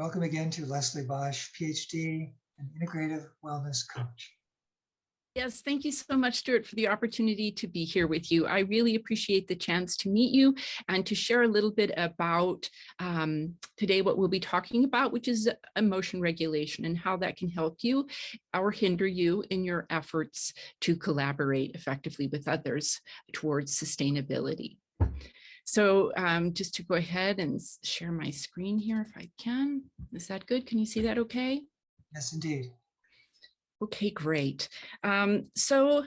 Welcome again to Leslie Bosch, PhD and Integrative Wellness Coach. Yes, thank you so much, Stuart, for the opportunity to be here with you. I really appreciate the chance to meet you and to share a little bit about today what we'll be talking about, which is emotion regulation and how that can help you or hinder you in your efforts to collaborate effectively with others towards sustainability. So just to go ahead and share my screen here if I can. Is that good? Can you see that okay? Yes, indeed. Okay, great. So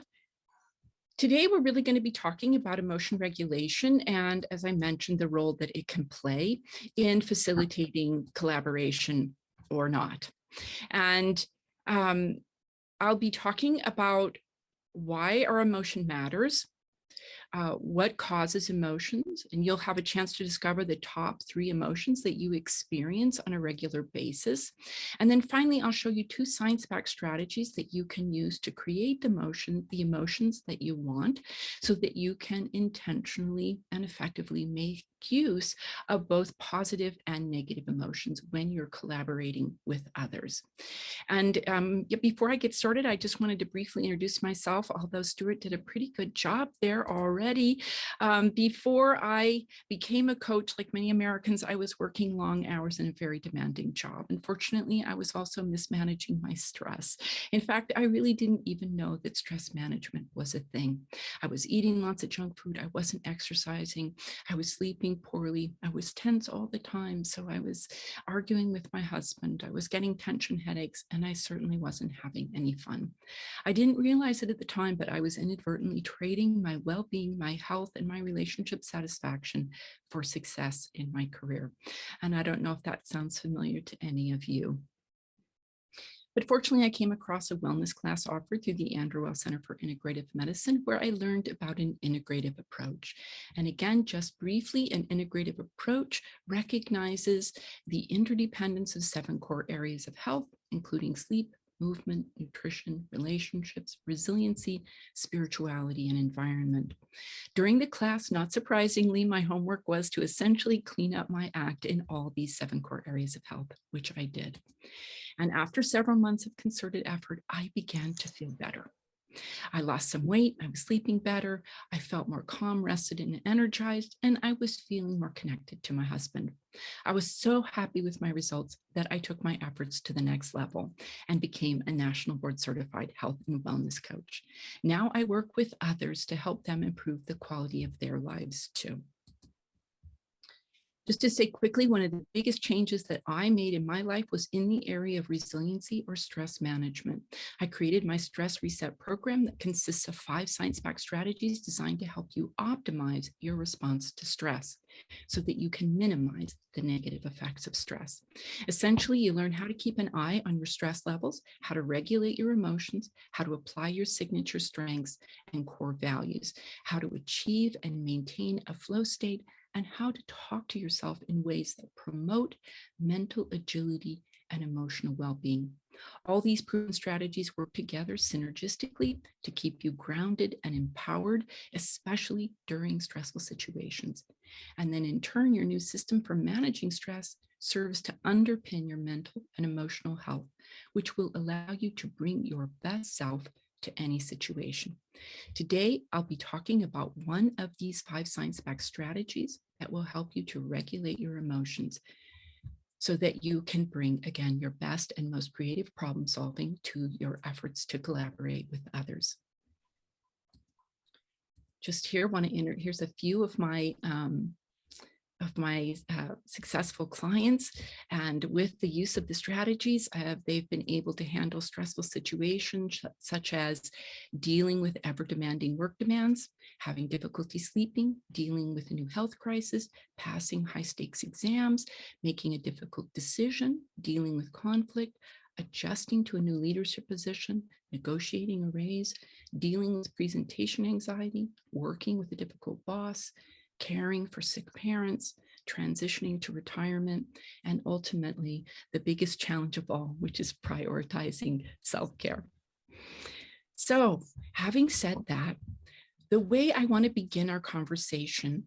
today we're really going to be talking about emotion regulation and, as I mentioned, the role that it can play in facilitating collaboration or not. And I'll be talking about why our emotion matters, what causes emotions, and you'll have a chance to discover the top 3 emotions that you experience on a regular basis. And then finally, I'll show you 2 science-backed strategies that you can use to create the emotions that you want, so that you can intentionally and effectively make use of both positive and negative emotions when you're collaborating with others. And before I get started, I just wanted to briefly introduce myself, although Stuart did a pretty good job there already. Before I became a coach, like many Americans, I was working long hours in a very demanding job. Unfortunately, I was also mismanaging my stress. In fact, I really didn't even know that stress management was a thing. I was eating lots of junk food. I wasn't exercising. I was sleeping poorly. I was tense all the time. So I was arguing with my husband. I was getting tension headaches, and I certainly wasn't having any fun. I didn't realize it at the time, but I was inadvertently trading my well-being, my health, and my relationship satisfaction for success in my career. And I don't know if that sounds familiar to any of you. But fortunately, I came across a wellness class offered through the Andrew Weil Center for Integrative Medicine, where I learned about an integrative approach. And again, just briefly, an integrative approach recognizes the interdependence of 7 core areas of health, including sleep, movement, nutrition, relationships, resiliency, spirituality, and environment. During the class, not surprisingly, my homework was to essentially clean up my act in all these 7 core areas of health, which I did. And after several months of concerted effort, I began to feel better. I lost some weight, I was sleeping better, I felt more calm, rested, and energized, and I was feeling more connected to my husband. I was so happy with my results that I took my efforts to the next level and became a national board certified health and wellness coach. Now I work with others to help them improve the quality of their lives too. Just to say quickly, one of the biggest changes that I made in my life was in the area of resiliency or stress management. I created my stress reset program that consists of 5 science-backed strategies designed to help you optimize your response to stress so that you can minimize the negative effects of stress. Essentially, you learn how to keep an eye on your stress levels, how to regulate your emotions, how to apply your signature strengths and core values, how to achieve and maintain a flow state, and how to talk to yourself in ways that promote mental agility and emotional well-being. All these proven strategies work together synergistically to keep you grounded and empowered, especially during stressful situations. And then in turn, your new system for managing stress serves to underpin your mental and emotional health, which will allow you to bring your best self to any situation. Today, I'll be talking about one of these 5 science-backed strategies that will help you to regulate your emotions so that you can bring, again, your best and most creative problem solving to your efforts to collaborate with others. Just here, here's a few of my successful clients, and with the use of the strategies, they've been able to handle stressful situations such as dealing with ever-demanding work demands, having difficulty sleeping, dealing with a new health crisis, passing high-stakes exams, making a difficult decision, dealing with conflict, adjusting to a new leadership position, negotiating a raise, dealing with presentation anxiety, working with a difficult boss, caring for sick parents, transitioning to retirement, and ultimately the biggest challenge of all, which is prioritizing self-care. So having said that, The way I want to begin our conversation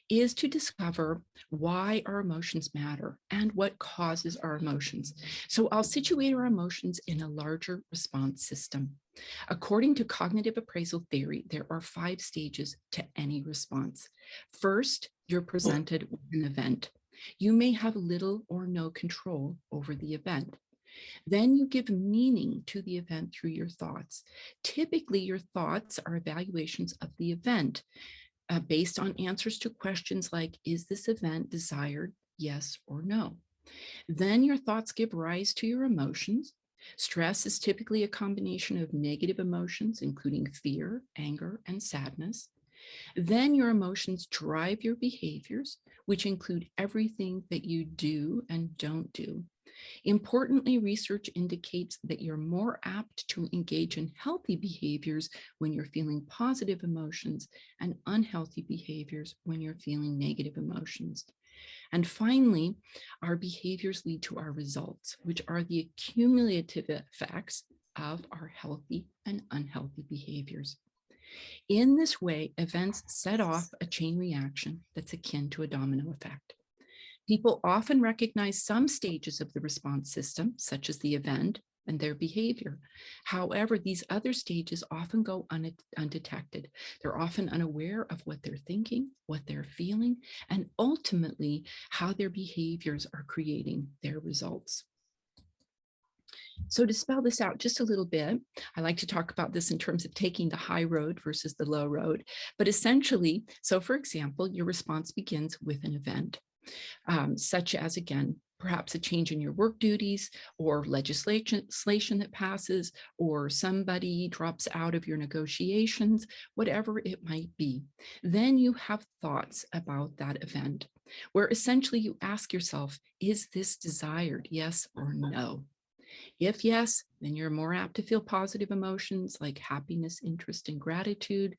is to discover why our emotions matter and what causes our emotions. So I'll situate our emotions in a larger response system. According to cognitive appraisal theory, there are 5 stages to any response. First, you're presented with an event. You may have little or no control over the event. Then you give meaning to the event through your thoughts. Typically, your thoughts are evaluations of the event based on answers to questions like, is this event desired, yes or no? Then your thoughts give rise to your emotions. Stress is typically a combination of negative emotions, including fear, anger, and sadness. Then your emotions drive your behaviors, which include everything that you do and don't do. Importantly, research indicates that you're more apt to engage in healthy behaviors when you're feeling positive emotions and unhealthy behaviors when you're feeling negative emotions. And finally, our behaviors lead to our results, which are the cumulative effects of our healthy and unhealthy behaviors. In this way, events set off a chain reaction that's akin to a domino effect. People often recognize some stages of the response system, such as the event and their behavior. However, these other stages often go undetected. They're often unaware of what they're thinking, what they're feeling, and ultimately how their behaviors are creating their results. So to spell this out just a little bit, I like to talk about this in terms of taking the high road versus the low road. But essentially, so for example, your response begins with an event. Such as, again, perhaps a change in your work duties or legislation that passes, or somebody drops out of your negotiations, whatever it might be. Then you have thoughts about that event, where essentially you ask yourself, is this desired, yes or no? If yes, then you're more apt to feel positive emotions like happiness, interest, and gratitude.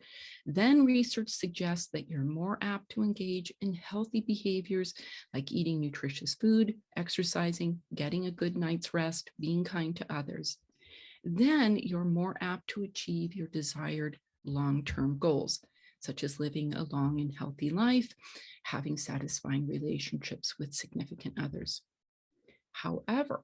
Then research suggests that you're more apt to engage in healthy behaviors like eating nutritious food, exercising, getting a good night's rest, being kind to others. Then you're more apt to achieve your desired long-term goals, such as living a long and healthy life, having satisfying relationships with significant others. However,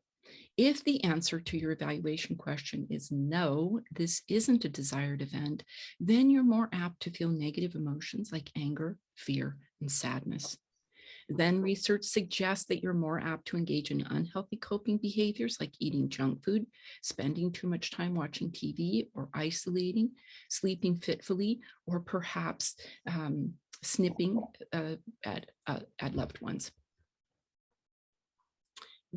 if the answer to your evaluation question is no, this isn't a desired event, then you're more apt to feel negative emotions like anger, fear, and sadness. Then research suggests that you're more apt to engage in unhealthy coping behaviors like eating junk food, spending too much time watching TV or isolating, sleeping fitfully, or perhaps snipping at loved ones.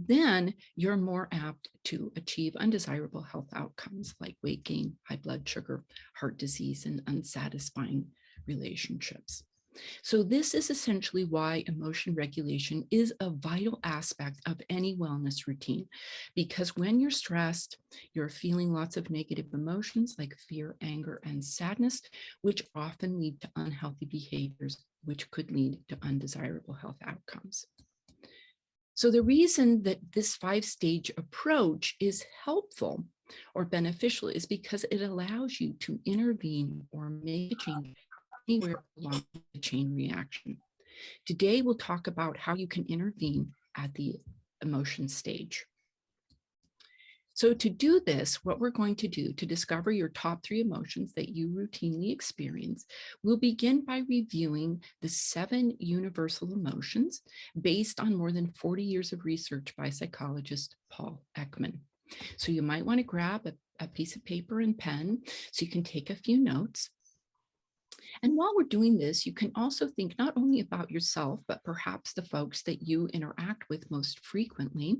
Then you're more apt to achieve undesirable health outcomes like weight gain, high blood sugar, heart disease, and unsatisfying relationships. So this is essentially why emotion regulation is a vital aspect of any wellness routine, because when you're stressed, you're feeling lots of negative emotions like fear, anger, and sadness, which often lead to unhealthy behaviors, which could lead to undesirable health outcomes. So the reason that this 5-stage approach is helpful or beneficial is because it allows you to intervene or make a change anywhere along the chain reaction. Today, we'll talk about how you can intervene at the emotion stage. So to do this, what we're going to do to discover your top 3 emotions that you routinely experience, we'll begin by reviewing the 7 universal emotions based on more than 40 years of research by psychologist Paul Ekman. So you might want to grab a piece of paper and pen so you can take a few notes. And while we're doing this, you can also think not only about yourself, but perhaps the folks that you interact with most frequently,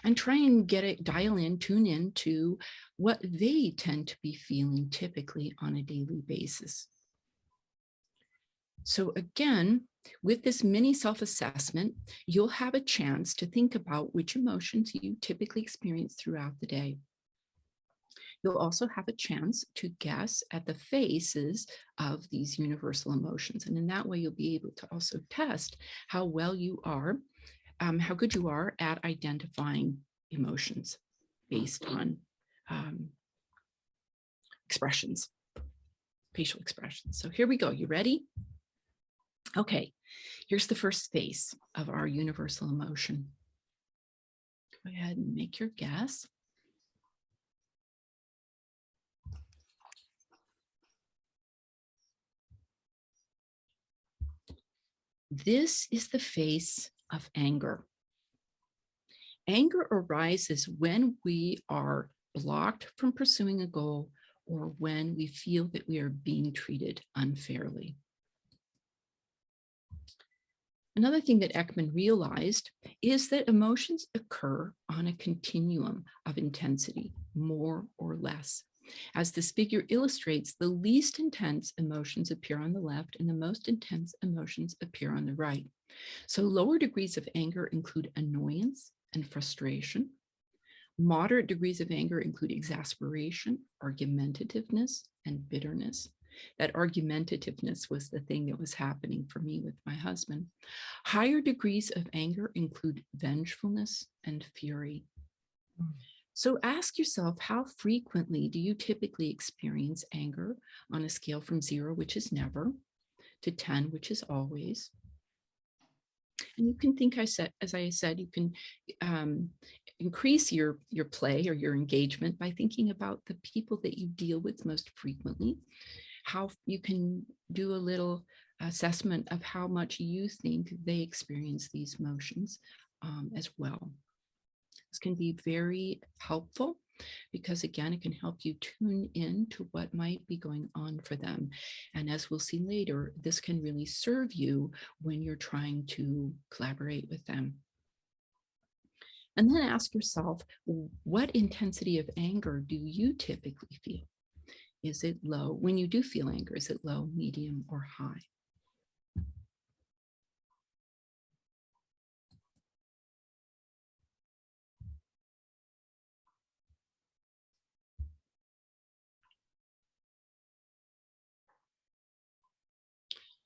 and try and tune in to what they tend to be feeling typically on a daily basis. So again, with this mini self-assessment, you'll have a chance to think about which emotions you typically experience throughout the day. You'll also have a chance to guess at the faces of these universal emotions. And in that way, you'll be able to also test how well you are, how good you are at identifying emotions based on expressions. facial expressions. So here we go. You ready? Okay, here's the first face of our universal emotion. Go ahead and make your guess. This is the face of anger. Anger arises when we are blocked from pursuing a goal or when we feel that we are being treated unfairly. Another thing that Ekman realized is that emotions occur on a continuum of intensity, more or less. As this figure illustrates, the least intense emotions appear on the left and the most intense emotions appear on the right. So lower degrees of anger include annoyance and frustration. Moderate degrees of anger include exasperation, argumentativeness, and bitterness. That argumentativeness was the thing that was happening for me with my husband. Higher degrees of anger include vengefulness and fury. So ask yourself, how frequently do you typically experience anger on a scale from 0, which is never, to 10, which is always? And you can think, as I said, you can increase your play or your engagement by thinking about the people that you deal with most frequently. How you can do a little assessment of how much you think they experience these emotions as well. This can be very helpful because, again, it can help you tune in to what might be going on for them. And as we'll see later, this can really serve you when you're trying to collaborate with them. And then ask yourself, what intensity of anger do you typically feel? Is it low? When you do feel anger, is it low, medium, or high?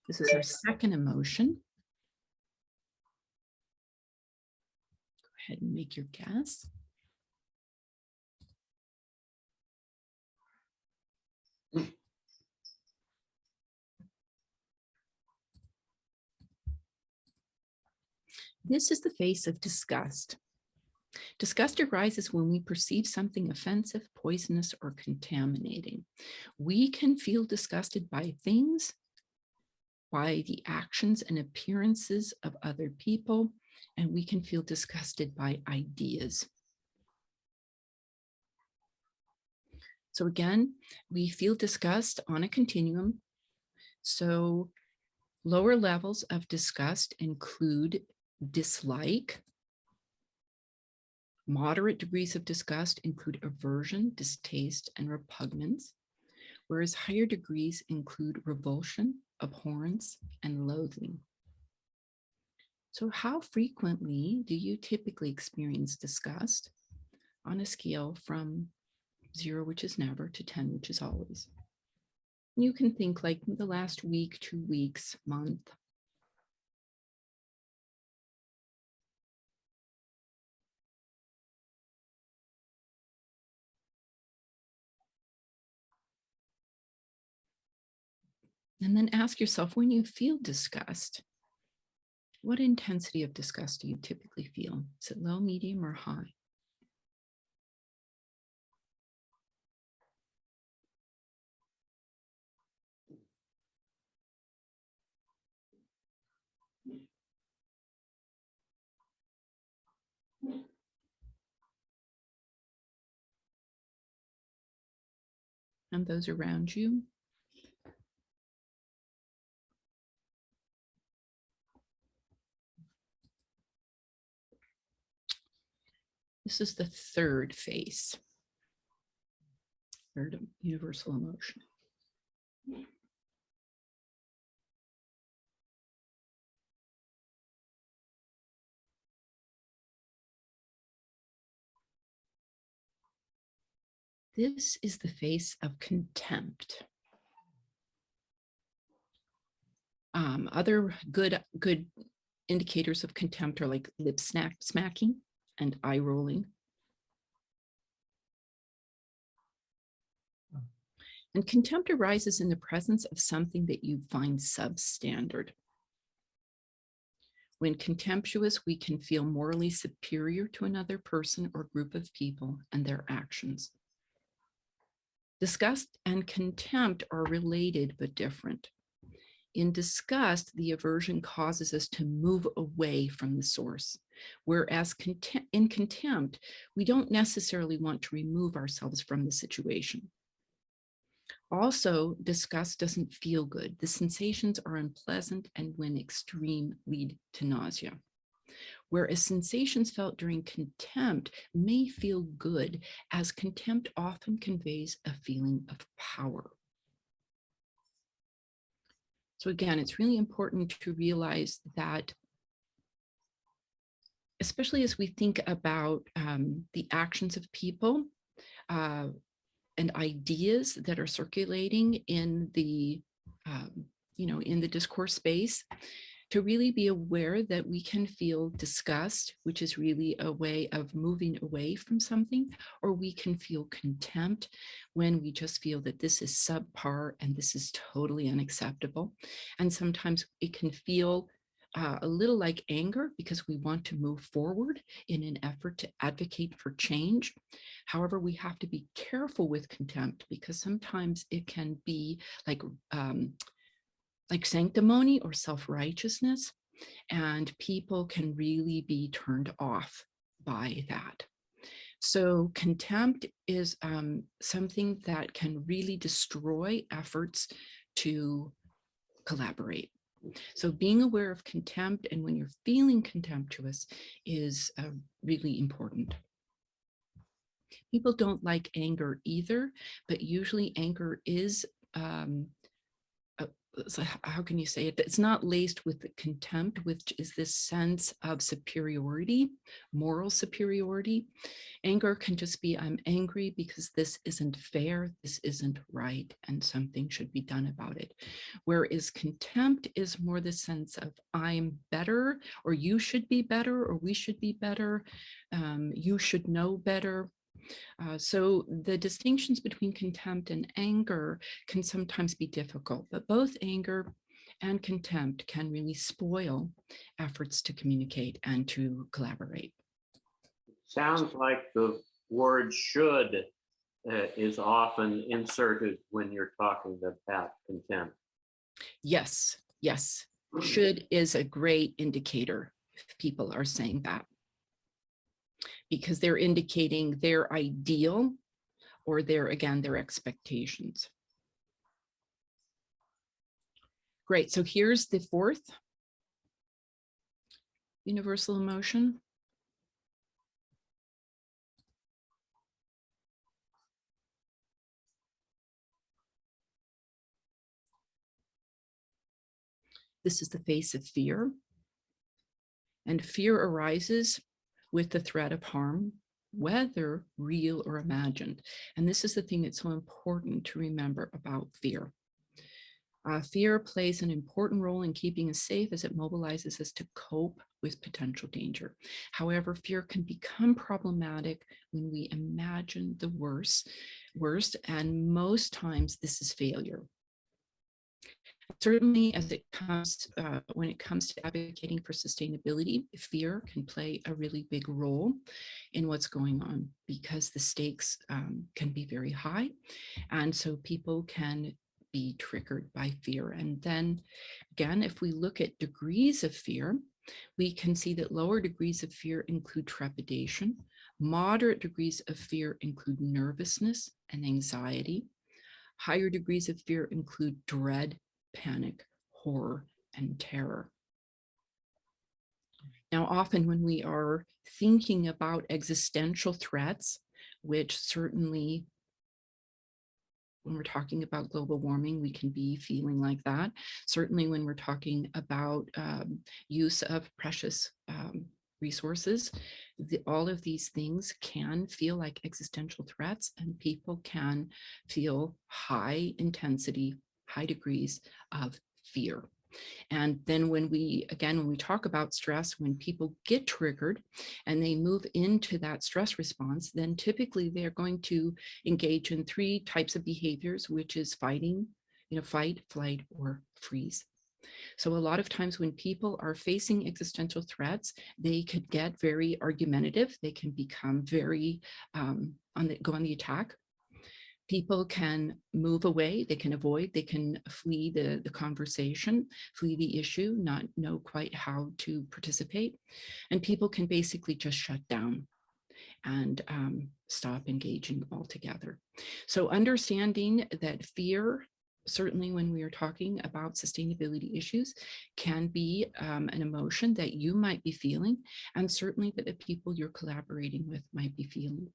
This is our second emotion. Go ahead and make your guess. This is the face of disgust. Disgust arises when we perceive something offensive, poisonous, or contaminating. We can feel disgusted by things, by the actions and appearances of other people, and we can feel disgusted by ideas. So again, we feel disgust on a continuum. So lower levels of disgust include dislike. Moderate degrees of disgust include aversion, distaste, and repugnance, whereas higher degrees include revulsion, abhorrence, and loathing. So how frequently do you typically experience disgust on a scale from 0, which is never, to 10, which is always? You can think like the last week, 2 weeks, month. And then ask yourself, when you feel disgust, what intensity of disgust do you typically feel? Is it low, medium, or high? And those around you? This is the third face, third universal emotion. This is the face of contempt. Other good indicators of contempt are like lip smacking and eye rolling. And contempt arises in the presence of something that you find substandard. When contemptuous, we can feel morally superior to another person or group of people and their actions. Disgust and contempt are related but different. In disgust, the aversion causes us to move away from the source, whereas in contempt, we don't necessarily want to remove ourselves from the situation. Also, disgust doesn't feel good. The sensations are unpleasant and when extreme lead to nausea. Whereas sensations felt during contempt may feel good, as contempt often conveys a feeling of power. So again, it's really important to realize that, especially as we think about the actions of people and ideas that are circulating in the, in the discourse space, to really be aware that we can feel disgust, which is really a way of moving away from something, or we can feel contempt when we just feel that this is subpar and this is totally unacceptable. And sometimes it can feel a little like anger because we want to move forward in an effort to advocate for change. However, we have to be careful with contempt because sometimes it can be like sanctimony or self-righteousness, and people can really be turned off by that. So contempt is something that can really destroy efforts to collaborate. So being aware of contempt and when you're feeling contemptuous is really important. People don't like anger either, but usually anger is so how can you say it? It's not laced with contempt, which is this sense of superiority, moral superiority. Anger can just be, I'm angry because this isn't fair, this isn't right, and something should be done about it. Whereas contempt is more the sense of I'm better, or you should be better, or we should be better, you should know better. So the distinctions between contempt and anger can sometimes be difficult, but both anger and contempt can really spoil efforts to communicate and to collaborate. Sounds like the word should is often inserted when you're talking about contempt. Yes, yes. Should is a great indicator if people are saying that, because they're indicating their ideal or their expectations. Great, so here's the fourth universal emotion. This is the face of fear. And fear arises with the threat of harm, whether real or imagined. And this is the thing that's so important to remember about fear. Fear plays an important role in keeping us safe as it mobilizes us to cope with potential danger. However, fear can become problematic when we imagine the worst, and most times this is failure. Certainly, as it comes, when it comes to advocating for sustainability, fear can play a really big role in what's going on because the stakes can be very high. And so people can be triggered by fear. And then again, if we look at degrees of fear, we can see that lower degrees of fear include trepidation. Moderate degrees of fear include nervousness and anxiety. Higher degrees of fear include dread, panic, horror, and terror. Now, often when we are thinking about existential threats, which certainly when we're talking about global warming, we can be feeling like that. Certainly when we're talking about use of precious resources, all of these things can feel like existential threats, and people can feel high intensity, high degrees of fear. And then when we talk about stress, when people get triggered and they move into that stress response, then typically they're going to engage in 3 types of behaviors, which is fighting, fight, flight, or freeze. So a lot of times when people are facing existential threats, they could get very argumentative. They can become very go on the attack. People can move away, they can avoid, they can flee the conversation, flee the issue, not know quite how to participate. And people can basically just shut down and stop engaging altogether. So understanding that fear, certainly when we are talking about sustainability issues, can be an emotion that you might be feeling, and certainly that the people you're collaborating with might be feeling.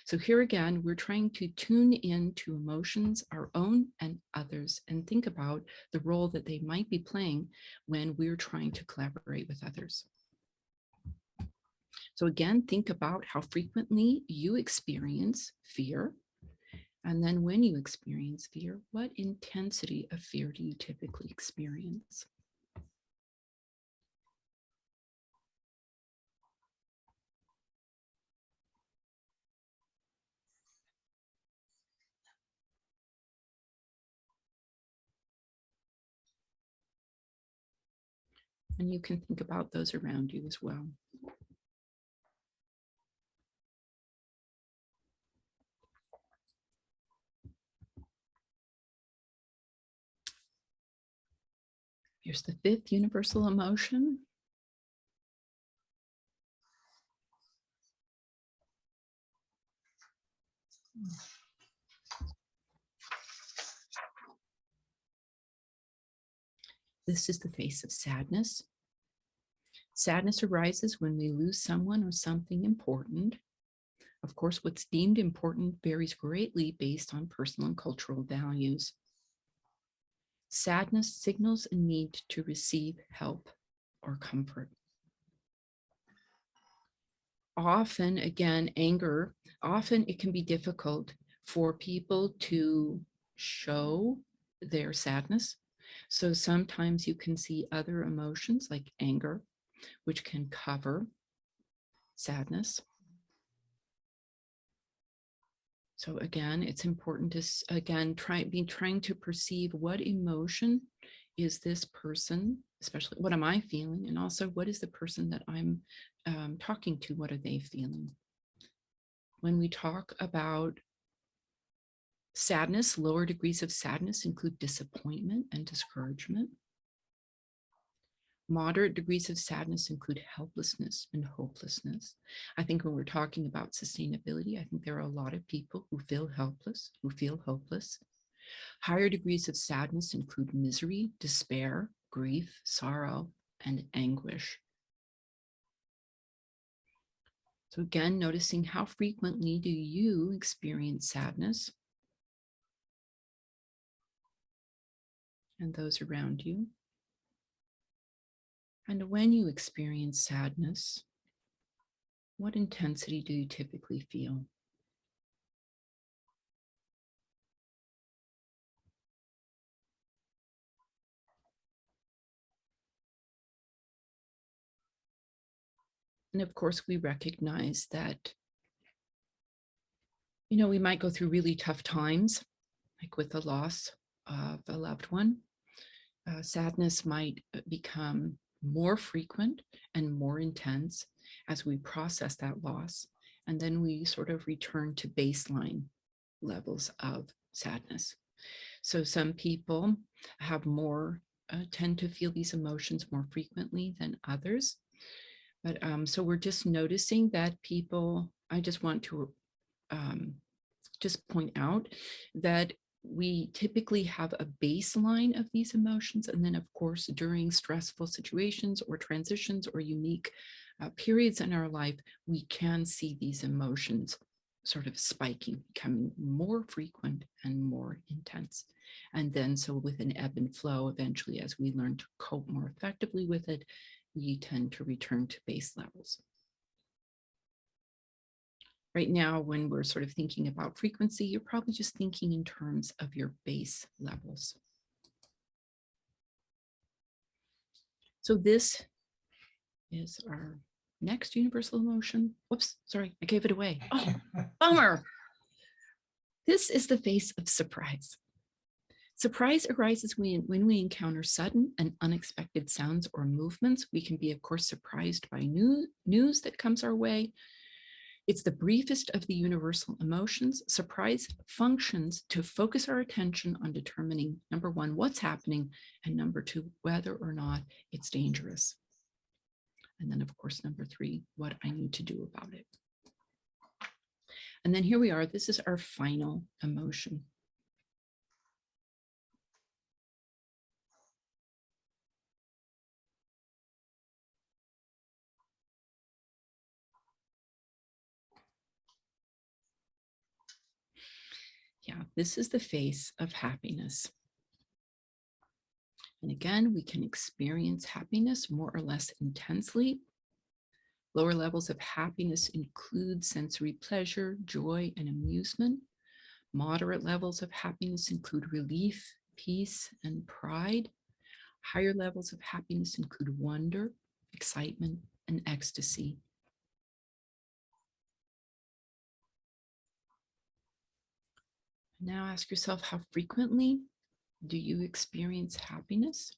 So here again, we're trying to tune into emotions, our own and others, and think about the role that they might be playing when we're trying to collaborate with others. So again, think about how frequently you experience fear. And then when you experience fear, what intensity of fear do you typically experience? And you can think about those around you as well. Here's the 5th universal emotion. This is the face of sadness. Sadness arises when we lose someone or something important. Of course, what's deemed important varies greatly based on personal and cultural values. Sadness signals a need to receive help or comfort. Often, again, anger, often it can be difficult for people to show their sadness. So sometimes you can see other emotions like anger, which can cover sadness. So again, it's important to be trying to perceive what emotion is this person, especially what am I feeling, and also what is the person that I'm talking to, what are they feeling? When we talk about sadness, lower degrees of sadness include disappointment and discouragement. Moderate degrees of sadness include helplessness and hopelessness. I think when we're talking about sustainability, I think there are a lot of people who feel helpless, who feel hopeless. Higher degrees of sadness include misery, despair, grief, sorrow, and anguish. So again, noticing how frequently do you experience sadness and those around you. And when you experience sadness, what intensity do you typically feel? And of course, we recognize that, we might go through really tough times, like with the loss of a loved one. Sadness might become more frequent and more intense as we process that loss. And then we sort of return to baseline levels of sadness. So some people have tend to feel these emotions more frequently than others. But so we're just noticing that people, I just want to just point out that we typically have a baseline of these emotions. And then of course, during stressful situations or transitions or unique periods in our life, we can see these emotions sort of spiking, becoming more frequent and more intense. And then so with an ebb and flow, eventually, as we learn to cope more effectively with it, we tend to return to base levels. Right now, when we're sort of thinking about frequency, you're probably just thinking in terms of your base levels. So this is our next universal emotion. Whoops, sorry, I gave it away. Oh, bummer. This is the face of surprise. Surprise arises when we encounter sudden and unexpected sounds or movements. We can be, of course, surprised by news that comes our way. It's the briefest of the universal emotions. Surprise functions to focus our attention on determining, number one, what's happening, and number two, whether or not it's dangerous. And then, of course, number three, what I need to do about it. And then here we are. This is our final emotion. Yeah, this is the face of happiness. And again, we can experience happiness more or less intensely. Lower levels of happiness include sensory pleasure, joy, and amusement. Moderate levels of happiness include relief, peace, and pride. Higher levels of happiness include wonder, excitement, and ecstasy. Now ask yourself, how frequently do you experience happiness?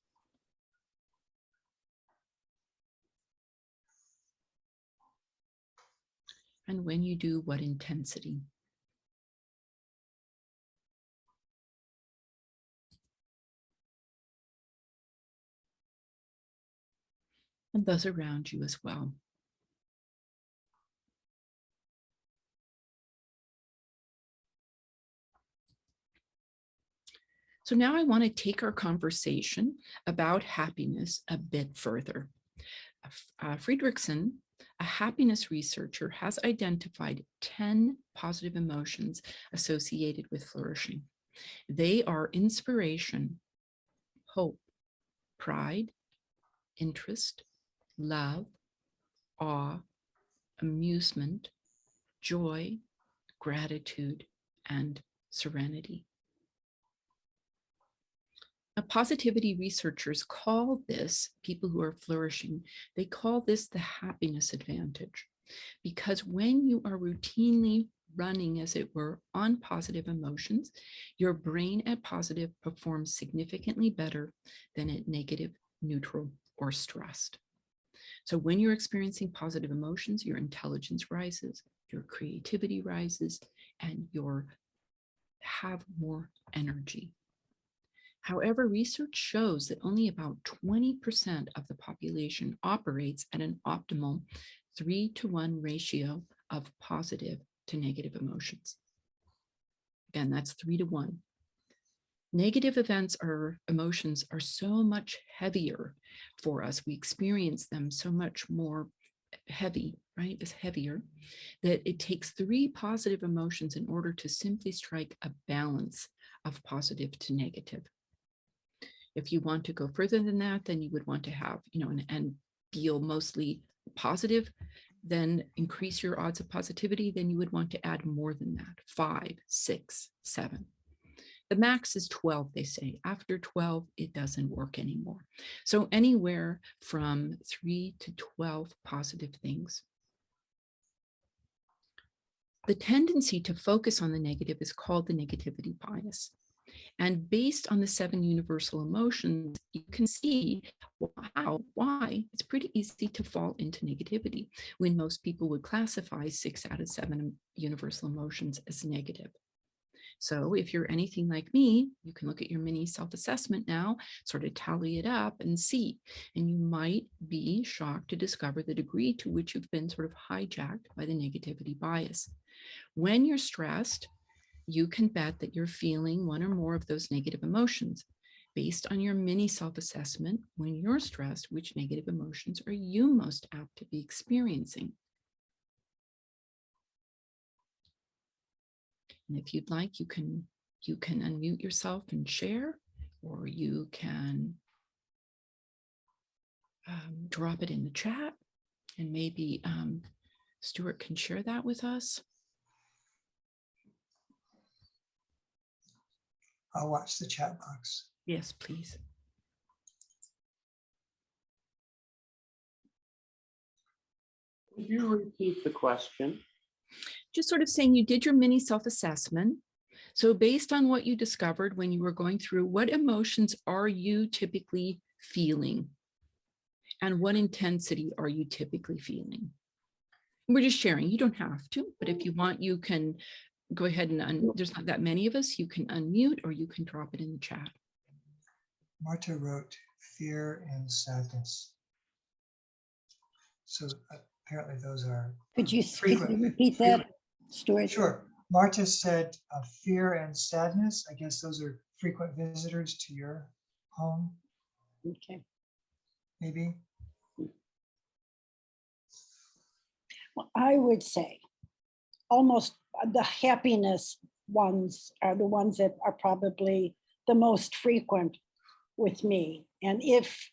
And when you do, what intensity? And those around you as well. So now I want to take our conversation about happiness a bit further. Friedrichsen, a happiness researcher, has identified 10 positive emotions associated with flourishing. They are inspiration, hope, pride, interest, love, awe, amusement, joy, gratitude, and serenity. Now, positivity researchers call this, people who are flourishing, they call this the happiness advantage. Because when you are routinely running, as it were, on positive emotions, your brain at positive performs significantly better than at negative, neutral, or stressed. So when you're experiencing positive emotions, your intelligence rises, your creativity rises, and you have more energy. However, research shows that only about 20% of the population operates at an optimal 3-to-1 ratio of positive to negative emotions. Again, that's 3-to-1. Negative events or emotions are so much heavier for us. We experience them so much more heavy, right? It's heavier, that it takes 3 positive emotions in order to simply strike a balance of positive to negative. If you want to go further than that, then you would want to have, and feel mostly positive, then increase your odds of positivity. Then you would want to add more than that, 5, 6, 7. The max is 12, they say. After 12, it doesn't work anymore. So anywhere from 3 to 12 positive things. The tendency to focus on the negative is called the negativity bias. And based on the 7 universal emotions, you can see why it's pretty easy to fall into negativity when most people would classify 6 out of 7 universal emotions as negative. So if you're anything like me, you can look at your mini self-assessment now, sort of tally it up and see. And you might be shocked to discover the degree to which you've been sort of hijacked by the negativity bias. When you're stressed, you can bet that you're feeling one or more of those negative emotions. Based on your mini self-assessment, when you're stressed, which negative emotions are you most apt to be experiencing? And if you'd like, you can unmute yourself and share, or you can drop it in the chat, and maybe Stuart can share that with us. I'll watch the chat box. Yes, please. Could you repeat the question? Just sort of saying you did your mini self-assessment. So based on what you discovered when you were going through, what emotions are you typically feeling? And what intensity are you typically feeling? We're just sharing. You don't have to, but if you want, you can go ahead and there's not that many of us. You can unmute or you can drop it in the chat. Marta wrote fear and sadness. So apparently those are Could you frequent. repeat that, Stuart? Sure. Marta said fear and sadness. I guess those are frequent visitors to your home, Okay. maybe. Well, I would say almost the happiness ones are the ones that are probably the most frequent with me. And if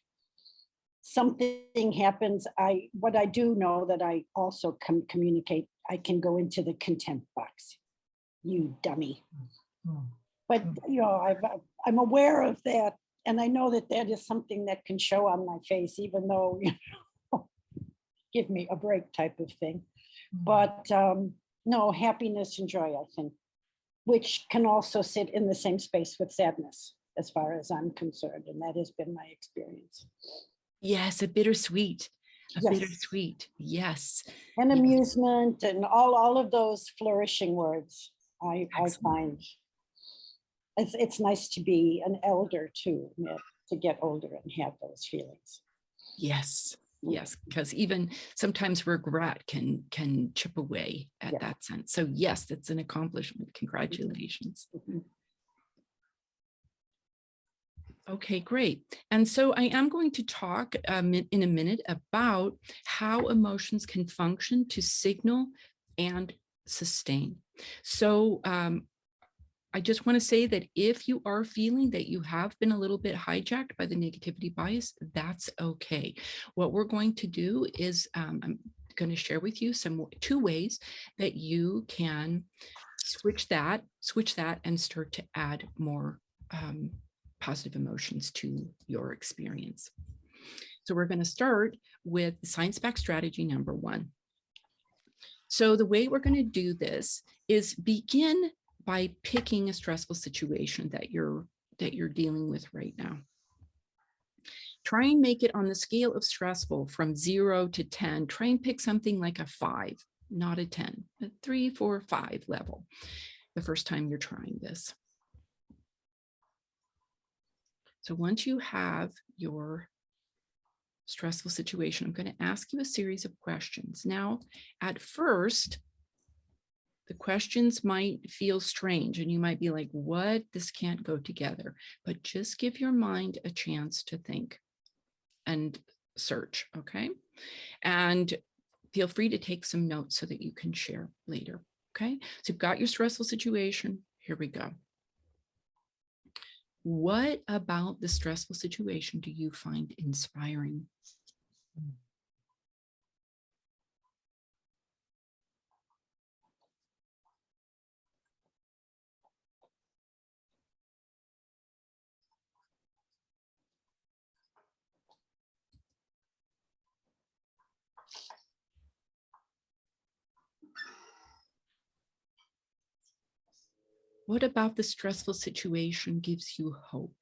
something happens, what I do know that I also can communicate, I can go into the contempt box. You dummy. But you know, I'm aware of that, and I know that that is something that can show on my face, even though, you know, give me a break type of thing. But no, happiness and joy, I think, which can also sit in the same space with sadness, as far as I'm concerned, and that has been my experience. Yes, a bittersweet, Yes. bittersweet. Yes. And Yes. amusement and all of those flourishing words, I find. It's nice to be an elder too, to get older and have those feelings. Yes. Yes, because even sometimes regret can chip away at that sense. So yes, that's an accomplishment. Congratulations. Okay, great. And so I am going to talk in a minute about how emotions can function to signal and sustain. So I just want to say that if you are feeling that you have been a little bit hijacked by the negativity bias, that's okay. What we're going to do is I'm going to share with you two ways that you can switch that and start to add more positive emotions to your experience. So we're going to start with the science-backed strategy number 1. So the way we're going to do this is begin by picking a stressful situation that you're dealing with right now. Try and make it on the scale of stressful from 0 to 10. Try and pick something like a 5, not a 10, a 3, 4, 5 level the first time you're trying this. So once you have your stressful situation, I'm going to ask you a series of questions. Now, at first, the questions might feel strange and you might be like, what? This can't go together. But just give your mind a chance to think and search, okay? And feel free to take some notes so that you can share later, okay? So you've got your stressful situation. Here we go. What about the stressful situation do you find inspiring? What about the stressful situation gives you hope?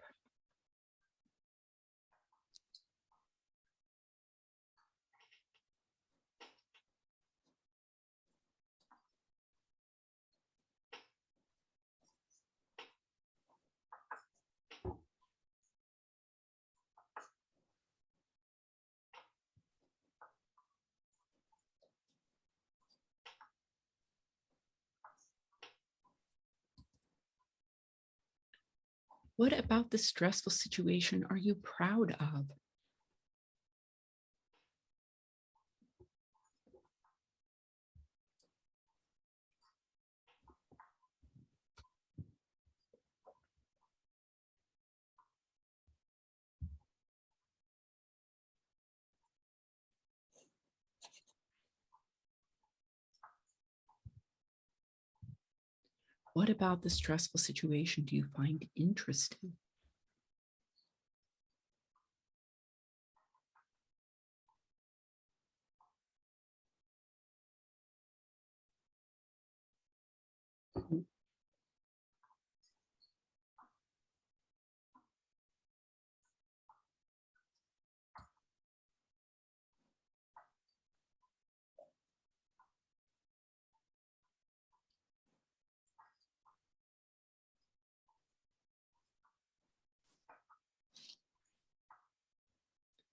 What about the stressful situation are you proud of? What about the stressful situation do you find interesting?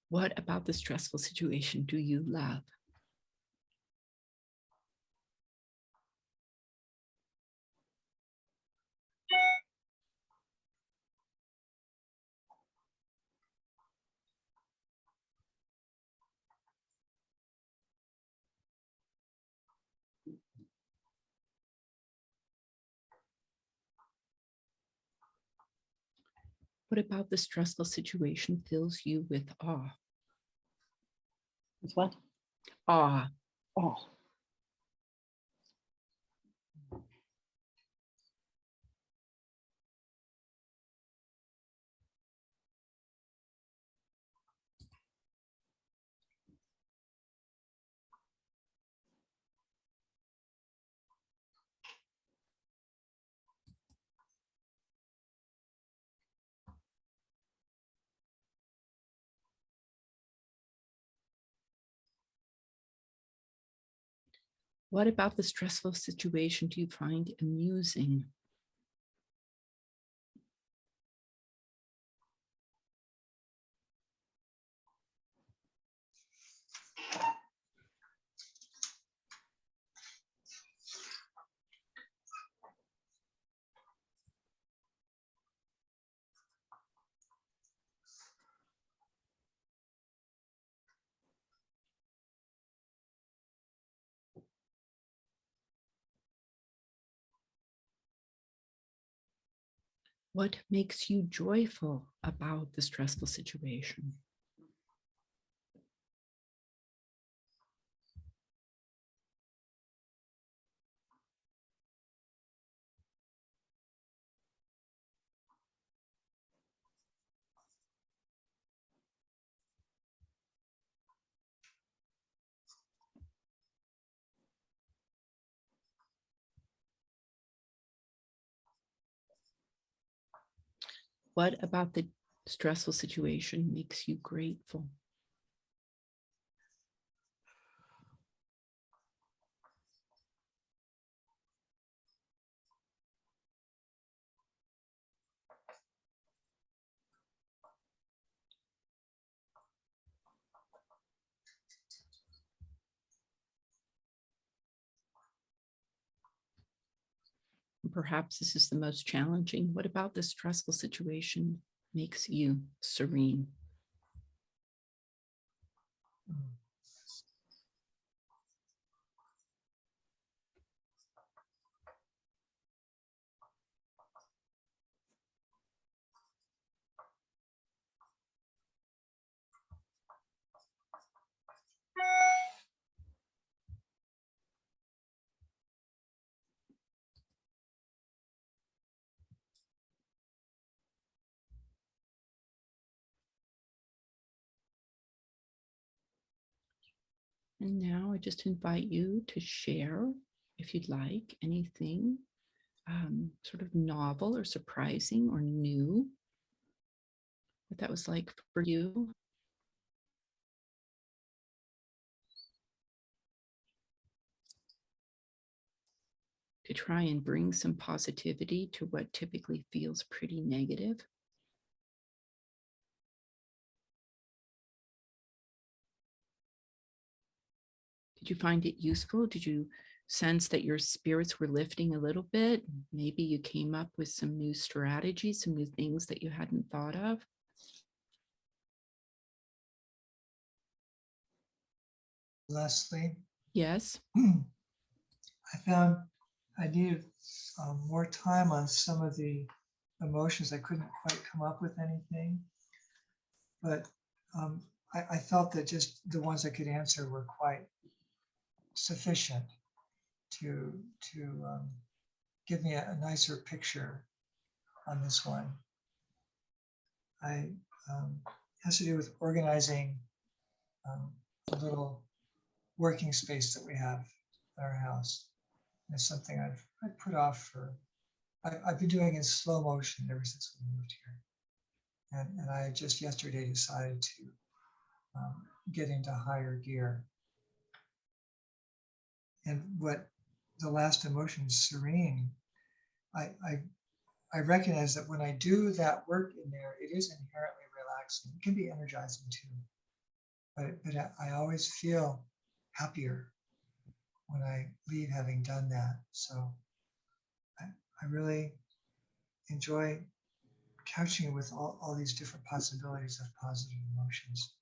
What about the stressful situation do you love? What about the stressful situation fills you with awe? With what? Awe. Oh, What about the stressful situation do you find amusing? What makes you joyful about the stressful situation? What about the stressful situation makes you grateful? Perhaps this is the most challenging. What about the stressful situation makes you serene? And now I just invite you to share, if you'd like, anything sort of novel or surprising or new, what that was like for you. To try and bring some positivity to what typically feels pretty negative. Did you find it useful? Did you sense that your spirits were lifting a little bit? Maybe you came up with some new strategies, some new things that you hadn't thought of. Leslie, Yes. I found I needed more time on some of the emotions. I couldn't quite come up with anything, but I felt that just the ones I could answer were quite sufficient to give me a nicer picture on this one. I has to do with organizing a little working space that we have in our house. And it's something I've put off for, I've been doing in slow motion ever since we moved here. And I just yesterday decided to get into higher gear. And what the last emotion is serene. I recognize that when I do that work in there, it is inherently relaxing. It can be energizing too. but I always feel happier when I leave having done that. So I really enjoy couching it with all these different possibilities of positive emotions.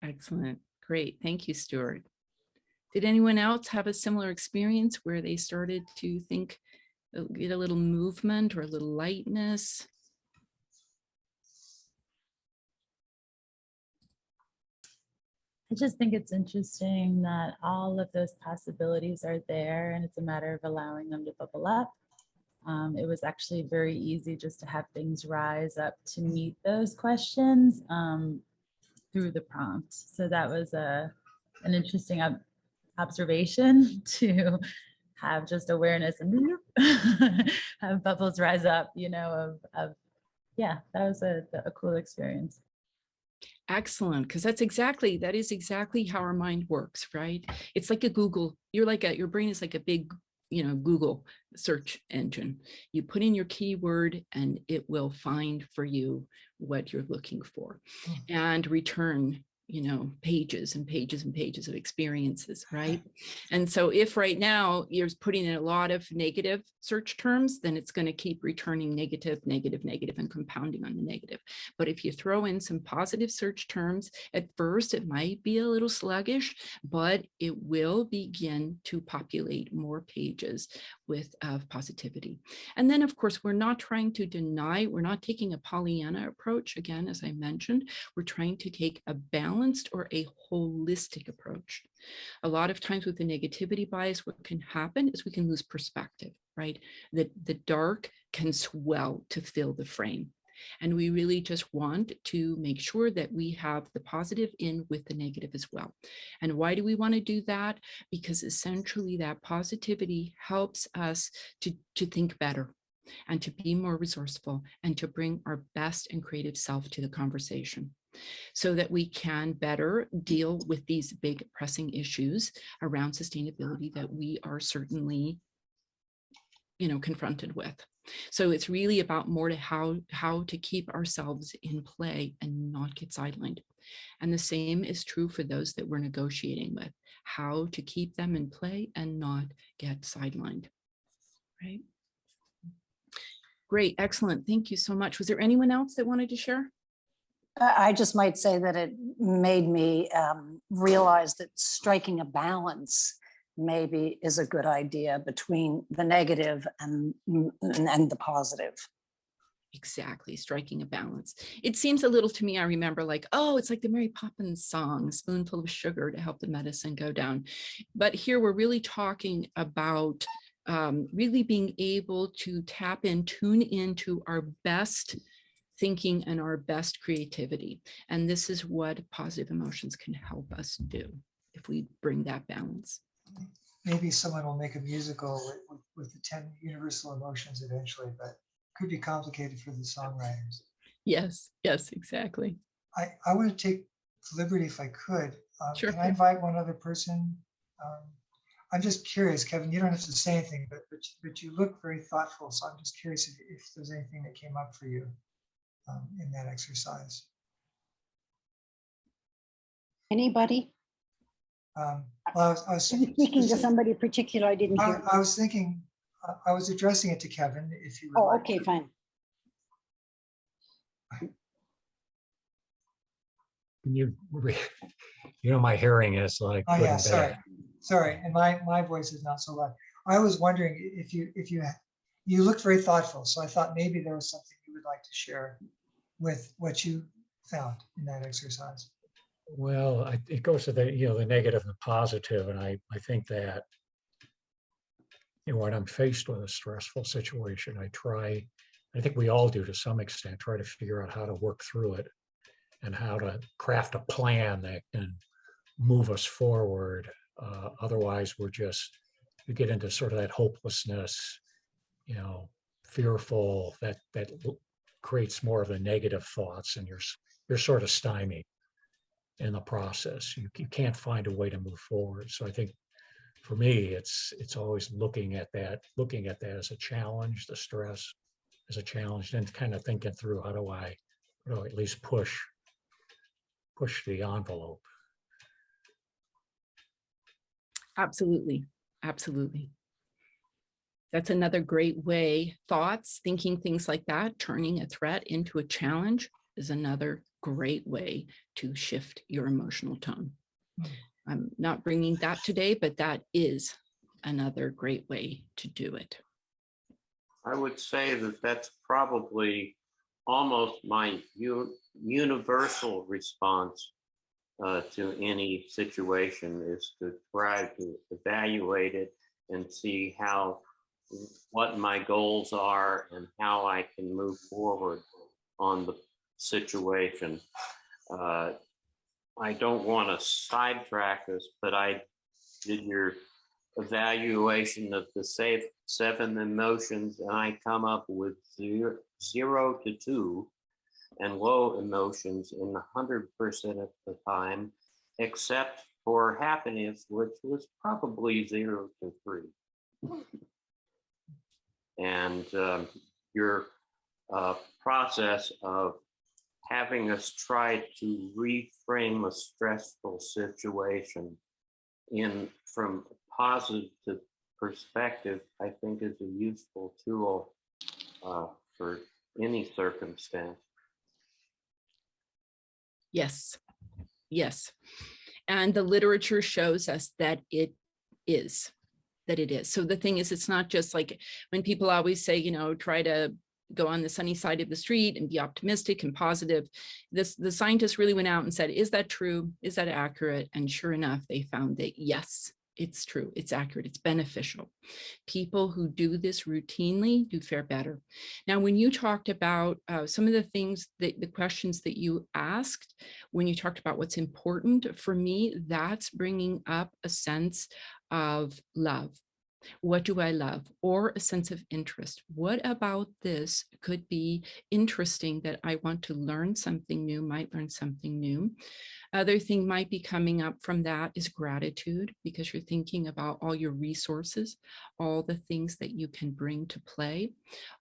Excellent. Great. Thank you, Stuart. Did anyone else have a similar experience where they started to think, get a little movement or a little lightness? I just think it's interesting that all of those possibilities are there and it's a matter of allowing them to bubble up. It was actually very easy just to have things rise up to meet those questions through the prompt. So that was an interesting observation to have just awareness and have bubbles rise up, you know, yeah, that was a cool experience. Excellent, because that is exactly how our mind works, right? It's like a Google, your brain is like a big, Google search engine. You put in your keyword and it will find for you what you're looking for and return, pages and pages and pages of experiences, right? And so if right now you're putting in a lot of negative search terms, then it's going to keep returning negative, negative, negative, and compounding on the negative. But if you throw in some positive search terms, at first it might be a little sluggish, but it will begin to populate more pages with positivity. And then of course, we're not trying to deny, we're not taking a Pollyanna approach. Again, as I mentioned, we're trying to take a balanced or a holistic approach. A lot of times with the negativity bias, what can happen is we can lose perspective, right? The dark can swell to fill the frame. And we really just want to make sure that we have the positive in with the negative as well. And why do we want to do that? Because essentially that positivity helps us to think better and to be more resourceful and to bring our best and creative self to the conversation, so that we can better deal with these big pressing issues around sustainability that we are certainly, confronted with. So it's really about more to how to keep ourselves in play and not get sidelined. And the same is true for those that we're negotiating with, how to keep them in play and not get sidelined, right? Great, excellent. Thank you so much. Was there anyone else that wanted to share? I just might say that it made me realize that striking a balance maybe is a good idea between the negative and the positive. Exactly, striking a balance. It seems a little to me, I remember like, oh, it's like the Mary Poppins song, spoonful of sugar to help the medicine go down. But here we're really talking about really being able to tap in, tune into our best thinking and our best creativity. And this is what positive emotions can help us do if we bring that balance. Maybe someone will make a musical with the 10 universal emotions eventually, but could be complicated for the songwriters. Yes, exactly. I want to take the liberty, if I could. Sure. Can I invite one other person? I'm just curious, Kevin, you don't have to say anything, but you look very thoughtful. So I'm just curious if there's anything that came up for you in that exercise. Anybody? Well, I was Speaking to somebody particular, I didn't hear. I was thinking, I was addressing it to Kevin, if you would Oh, like. okay, fine. You know, my hearing is like. Oh yeah, good and bad. sorry, and my voice is not so loud. I was wondering if you looked very thoughtful, so I thought maybe there was something you would like to share with what you found in that exercise. Well, it goes to the negative and the positive, and I think that when I'm faced with a stressful situation, I think we all do to some extent, try to figure out how to work through it and how to craft a plan that can move us forward. Otherwise, we get into sort of that hopelessness, fearful, that creates more of the negative thoughts, and you're sort of stymied in the process. You can't find a way to move forward. So I think for me, it's always looking at that as a challenge, the stress as a challenge, and kind of thinking through how do I at least push push the envelope. Absolutely. Absolutely. That's another great way. Thoughts, thinking things like that, turning a threat into a challenge is another great way to shift your emotional tone. I'm not bringing that today, but that is another great way to do it. I would say that that's probably almost my universal response to any situation, is to try to evaluate it and see what my goals are and how I can move forward on the situation. I don't want to sidetrack us, but I did your evaluation of the 7 emotions, and I come up with 0 to 2 and low emotions in 100% of the time, except for happiness, which was probably 0 to 3. And your process of having us try to reframe a stressful situation from a positive perspective, I think is a useful tool for any circumstance. Yes, yes. And the literature shows us that it is. So the thing is, it's not just like when people always say, try to go on the sunny side of the street and be optimistic and positive. The scientists really went out and said, is that true? Is that accurate? And sure enough, they found that yes, it's true, it's accurate, it's beneficial. People who do this routinely do fare better. Now, when you talked about some of the things, the questions that you asked, when you talked about what's important, for me, that's bringing up a sense of love. What do I love? Or a sense of interest. What about this could be interesting that I want to learn something new, might learn something new. Other thing might be coming up from that is gratitude, because you're thinking about all your resources, all the things that you can bring to play.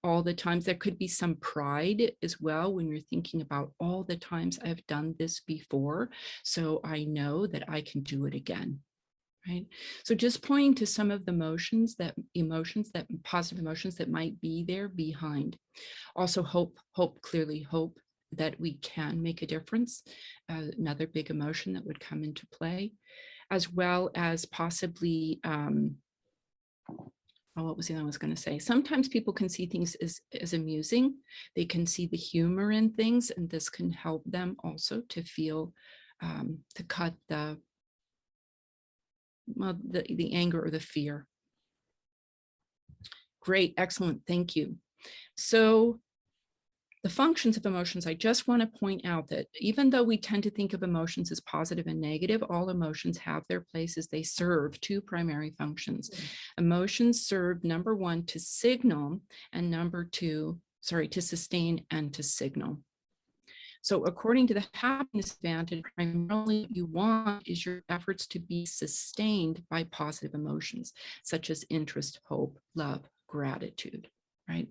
All the times there could be some pride as well when you're thinking about all the times I've done this before, so I know that I can do it again. Right. So just pointing to some of the positive emotions that might be there behind. Also hope, clearly hope that we can make a difference. Another big emotion that would come into play, as well as possibly, what was the other I was going to say? Sometimes people can see things as amusing. They can see the humor in things, and this can help them also to feel, to cut the anger or the fear. Great, excellent, thank you. So the functions of emotions, I just want to point out that even though we tend to think of emotions as positive and negative, all emotions have their places. They serve 2 primary functions. Emotions serve, number 1, to signal, and number 2, to sustain and to signal. So according to the happiness advantage, primarily what you want is your efforts to be sustained by positive emotions, such as interest, hope, love, gratitude, right?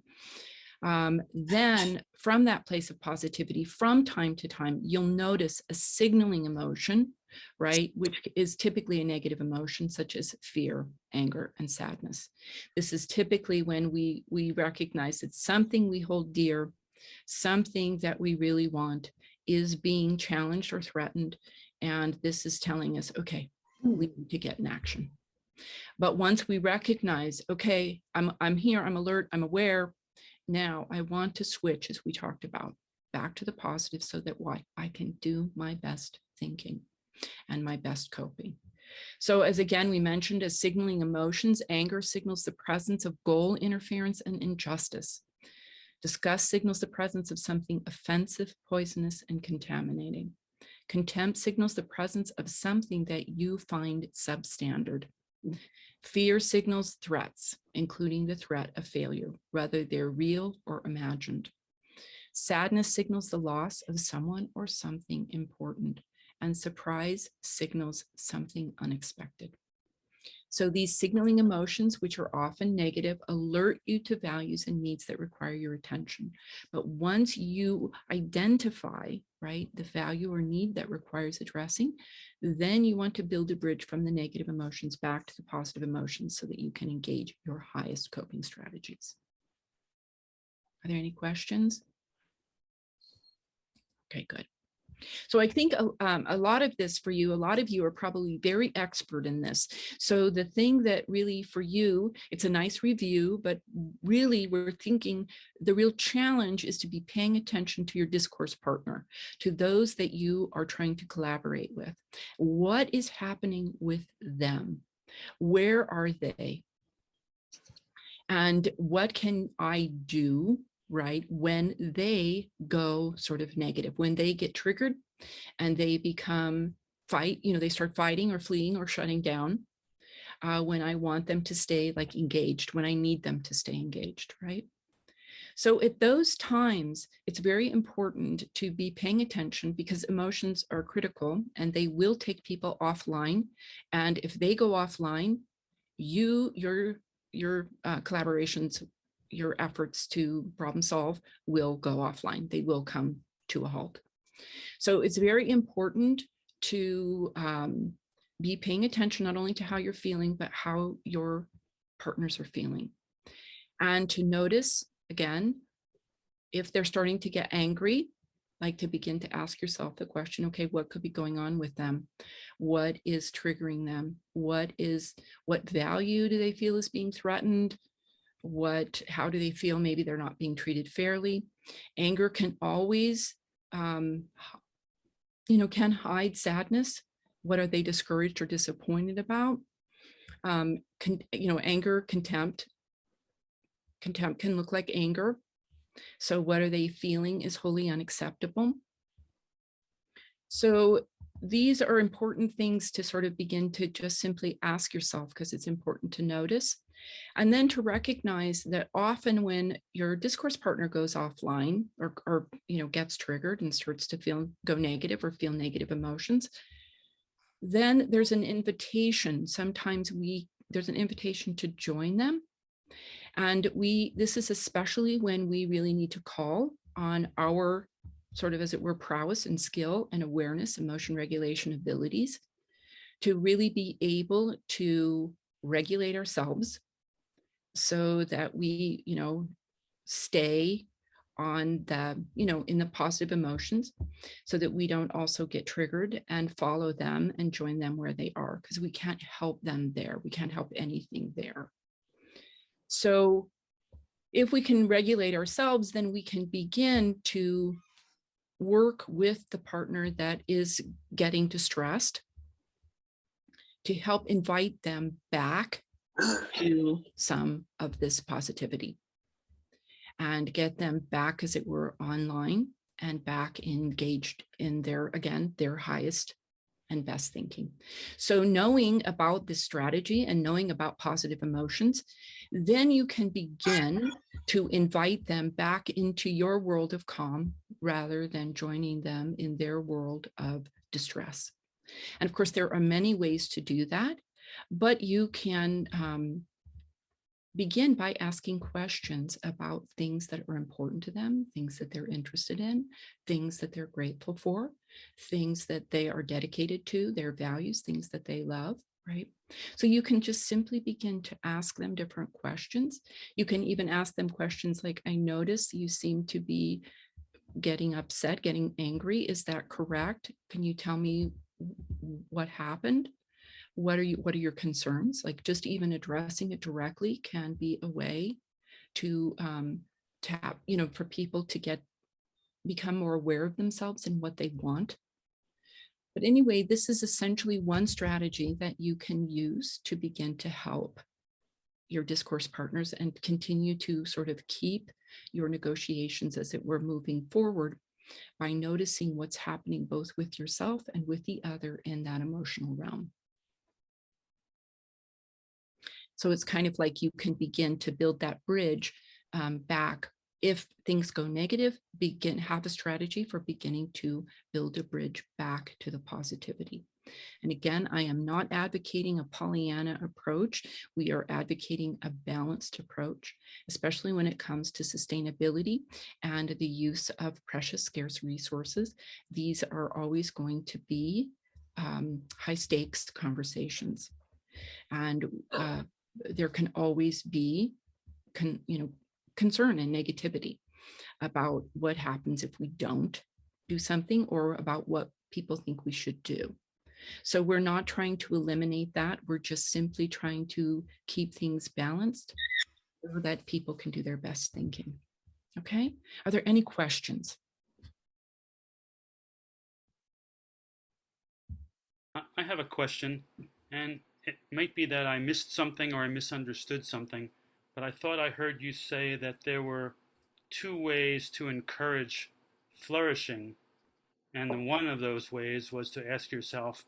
Then from that place of positivity, from time to time, you'll notice a signaling emotion, right? Which is typically a negative emotion, such as fear, anger, and sadness. This is typically when we recognize that something we hold dear, something that we really want, is being challenged or threatened. And this is telling us, okay, we need to get in action. But once we recognize, okay, I'm here, I'm alert, I'm aware, now I want to switch, as we talked about, back to the positive, so that I can do my best thinking and my best coping. So as again, we mentioned, as signaling emotions, anger signals the presence of goal interference and injustice. Disgust signals the presence of something offensive, poisonous, and contaminating. Contempt signals the presence of something that you find substandard. Fear signals threats, including the threat of failure, whether they're real or imagined. Sadness signals the loss of someone or something important, and surprise signals something unexpected. So these signaling emotions, which are often negative, alert you to values and needs that require your attention. But once you identify, right, the value or need that requires addressing, then you want to build a bridge from the negative emotions back to the positive emotions so that you can engage your highest coping strategies. Are there any questions? Okay, good. So I think a lot of this for you, a lot of you are probably very expert in this. So the thing that really for you, it's a nice review, but really we're thinking the real challenge is to be paying attention to your discourse partner, to those that you are trying to collaborate with. What is happening with them? Where are they? And what can I do, right, when they go sort of negative, when they get triggered and they become they start fighting or fleeing or shutting down, when I want them to stay like engaged, when I need them to stay engaged, right? So at those times, it's very important to be paying attention because emotions are critical and they will take people offline. And if they go offline, your collaborations, your efforts to problem solve will go offline. They will come to a halt. So it's very important to be paying attention not only to how you're feeling, but how your partners are feeling. And to notice, again, if they're starting to get angry, like to begin to ask yourself the question, okay, what could be going on with them? What is triggering them? What value do they feel is being threatened? How do they feel maybe they're not being treated fairly? Anger can always, can hide sadness. What are they discouraged or disappointed about? Anger, contempt. Contempt can look like anger. So what are they feeling is wholly unacceptable. So these are important things to sort of begin to just simply ask yourself, because it's important to notice. And then to recognize that often when your discourse partner goes offline or gets triggered and starts to go negative or feel negative emotions, then there's an invitation. Sometimes there's an invitation to join them. And this is especially when we really need to call on our sort of, as it were, prowess and skill and awareness, emotion regulation abilities to really be able to regulate ourselves so that we, stay on the, in the positive emotions so that we don't also get triggered and follow them and join them where they are, because we can't help them there. We can't help anything there. So if we can regulate ourselves, then we can begin to work with the partner that is getting distressed to help invite them back to some of this positivity and get them back, as it were, online and back engaged in their highest and best thinking. So knowing about this strategy and knowing about positive emotions, then you can begin to invite them back into your world of calm rather than joining them in their world of distress. And of course, there are many ways to do that, but you can begin by asking questions about things that are important to them, things that they're interested in, things that they're grateful for, things that they are dedicated to, their values, things that they love, right? So you can just simply begin to ask them different questions. You can even ask them questions like, I notice you seem to be getting upset, getting angry. Is that correct? Can you tell me what happened? What are your concerns? Like just even addressing it directly can be a way to tap, for people to become more aware of themselves and what they want. But anyway, this is essentially one strategy that you can use to begin to help your discourse partners and continue to sort of keep your negotiations, as it were, moving forward by noticing what's happening both with yourself and with the other in that emotional realm. So it's kind of like you can begin to build that bridge back. If things go negative, have a strategy for beginning to build a bridge back to the positivity. And again, I am not advocating a Pollyanna approach. We are advocating a balanced approach, especially when it comes to sustainability and the use of precious, scarce resources. These are always going to be high stakes conversations. And there can always be concern and negativity about what happens if we don't do something, or about what people think we should do. So we're not trying to eliminate that. We're just simply trying to keep things balanced so that people can do their best thinking. Okay, are there any questions? I have a question, and it might be that I missed something or I misunderstood something, but I thought I heard you say that there were 2 ways to encourage flourishing, and one of those ways was to ask yourself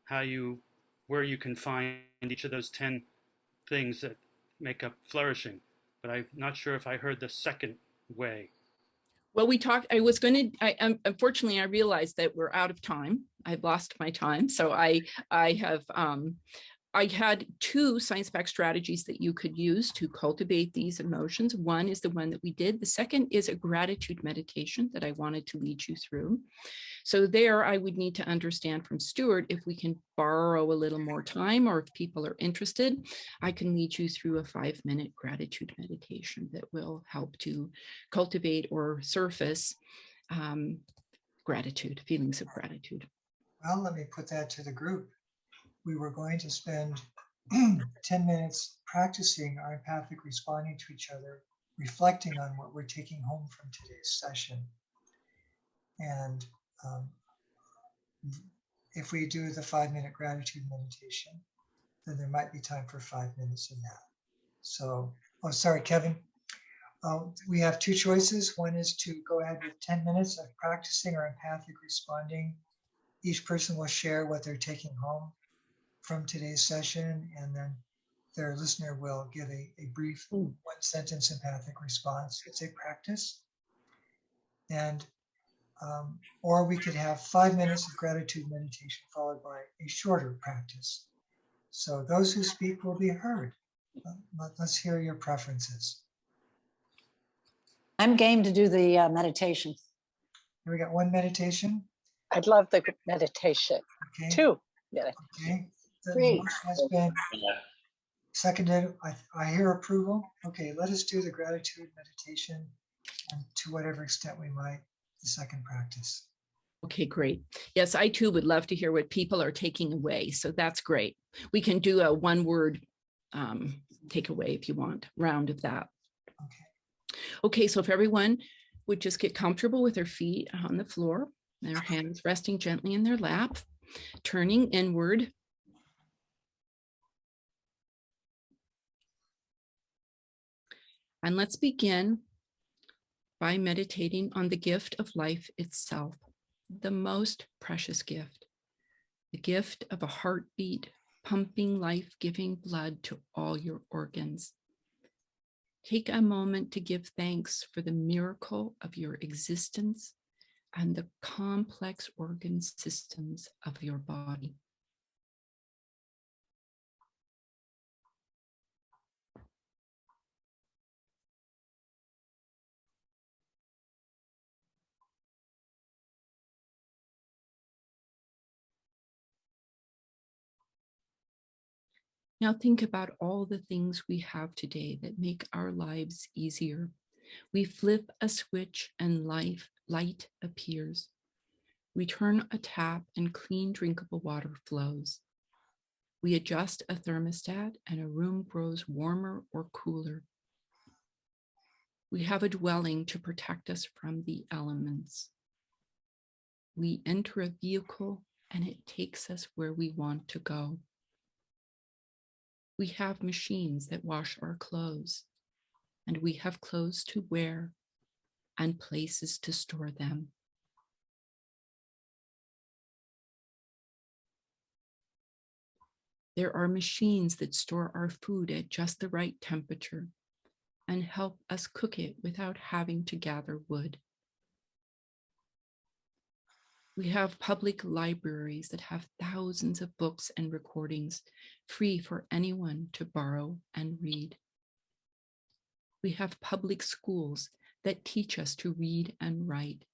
where you can find each of those 10 things that make up flourishing. But I'm not sure if I heard the second way. Well, we talked, unfortunately, I realized that we're out of time. I've lost my time. So I had 2 science-backed strategies that you could use to cultivate these emotions. One is the one that we did. The second is a gratitude meditation that I wanted to lead you through. So there I would need to understand from Stuart if we can borrow a little more time, or if people are interested, I can lead you through a 5-minute gratitude meditation that will help to cultivate or surface gratitude, feelings of gratitude. Well, let me put that to the group. We were going to spend 10 minutes practicing our empathic responding to each other, reflecting on what we're taking home from today's session. And if we do the 5-minute gratitude meditation, then there might be time for 5 minutes in that. So, oh, sorry, Kevin. We have 2 choices. One is to go ahead with 10 minutes of practicing our empathic responding. Each person will share what they're taking home from today's session, and then their listener will give a brief 1-sentence empathic response. It's a practice. And or we could have 5 minutes of gratitude meditation followed by a shorter practice. So those who speak will be heard. Let's hear your preferences. I'm game to do the meditation. Here we got 1 meditation. I'd love the meditation. Okay. 2 minutes. Okay. The Great. motion has been seconded. I hear approval. Okay, let us do the gratitude meditation, and to whatever extent we might, the second practice. Okay, great. Yes, I too would love to hear what people are taking away. So that's great. We can do a 1-word takeaway if you want, round of that. Okay. Okay, so if everyone would just get comfortable with their feet on the floor, their hands resting gently in their lap, turning inward. And let's begin by meditating on the gift of life itself, the most precious gift, the gift of a heartbeat, pumping life-giving blood to all your organs. Take a moment to give thanks for the miracle of your existence and the complex organ systems of your body. Now think about all the things we have today that make our lives easier. We flip a switch and light appears. We turn a tap and clean drinkable water flows. We adjust a thermostat and a room grows warmer or cooler. We have a dwelling to protect us from the elements. We enter a vehicle and it takes us where we want to go. We have machines that wash our clothes, and we have clothes to wear and places to store them. There are machines that store our food at just the right temperature and help us cook it without having to gather wood. We have public libraries that have thousands of books and recordings free for anyone to borrow and read. We have public schools that teach us to read and write,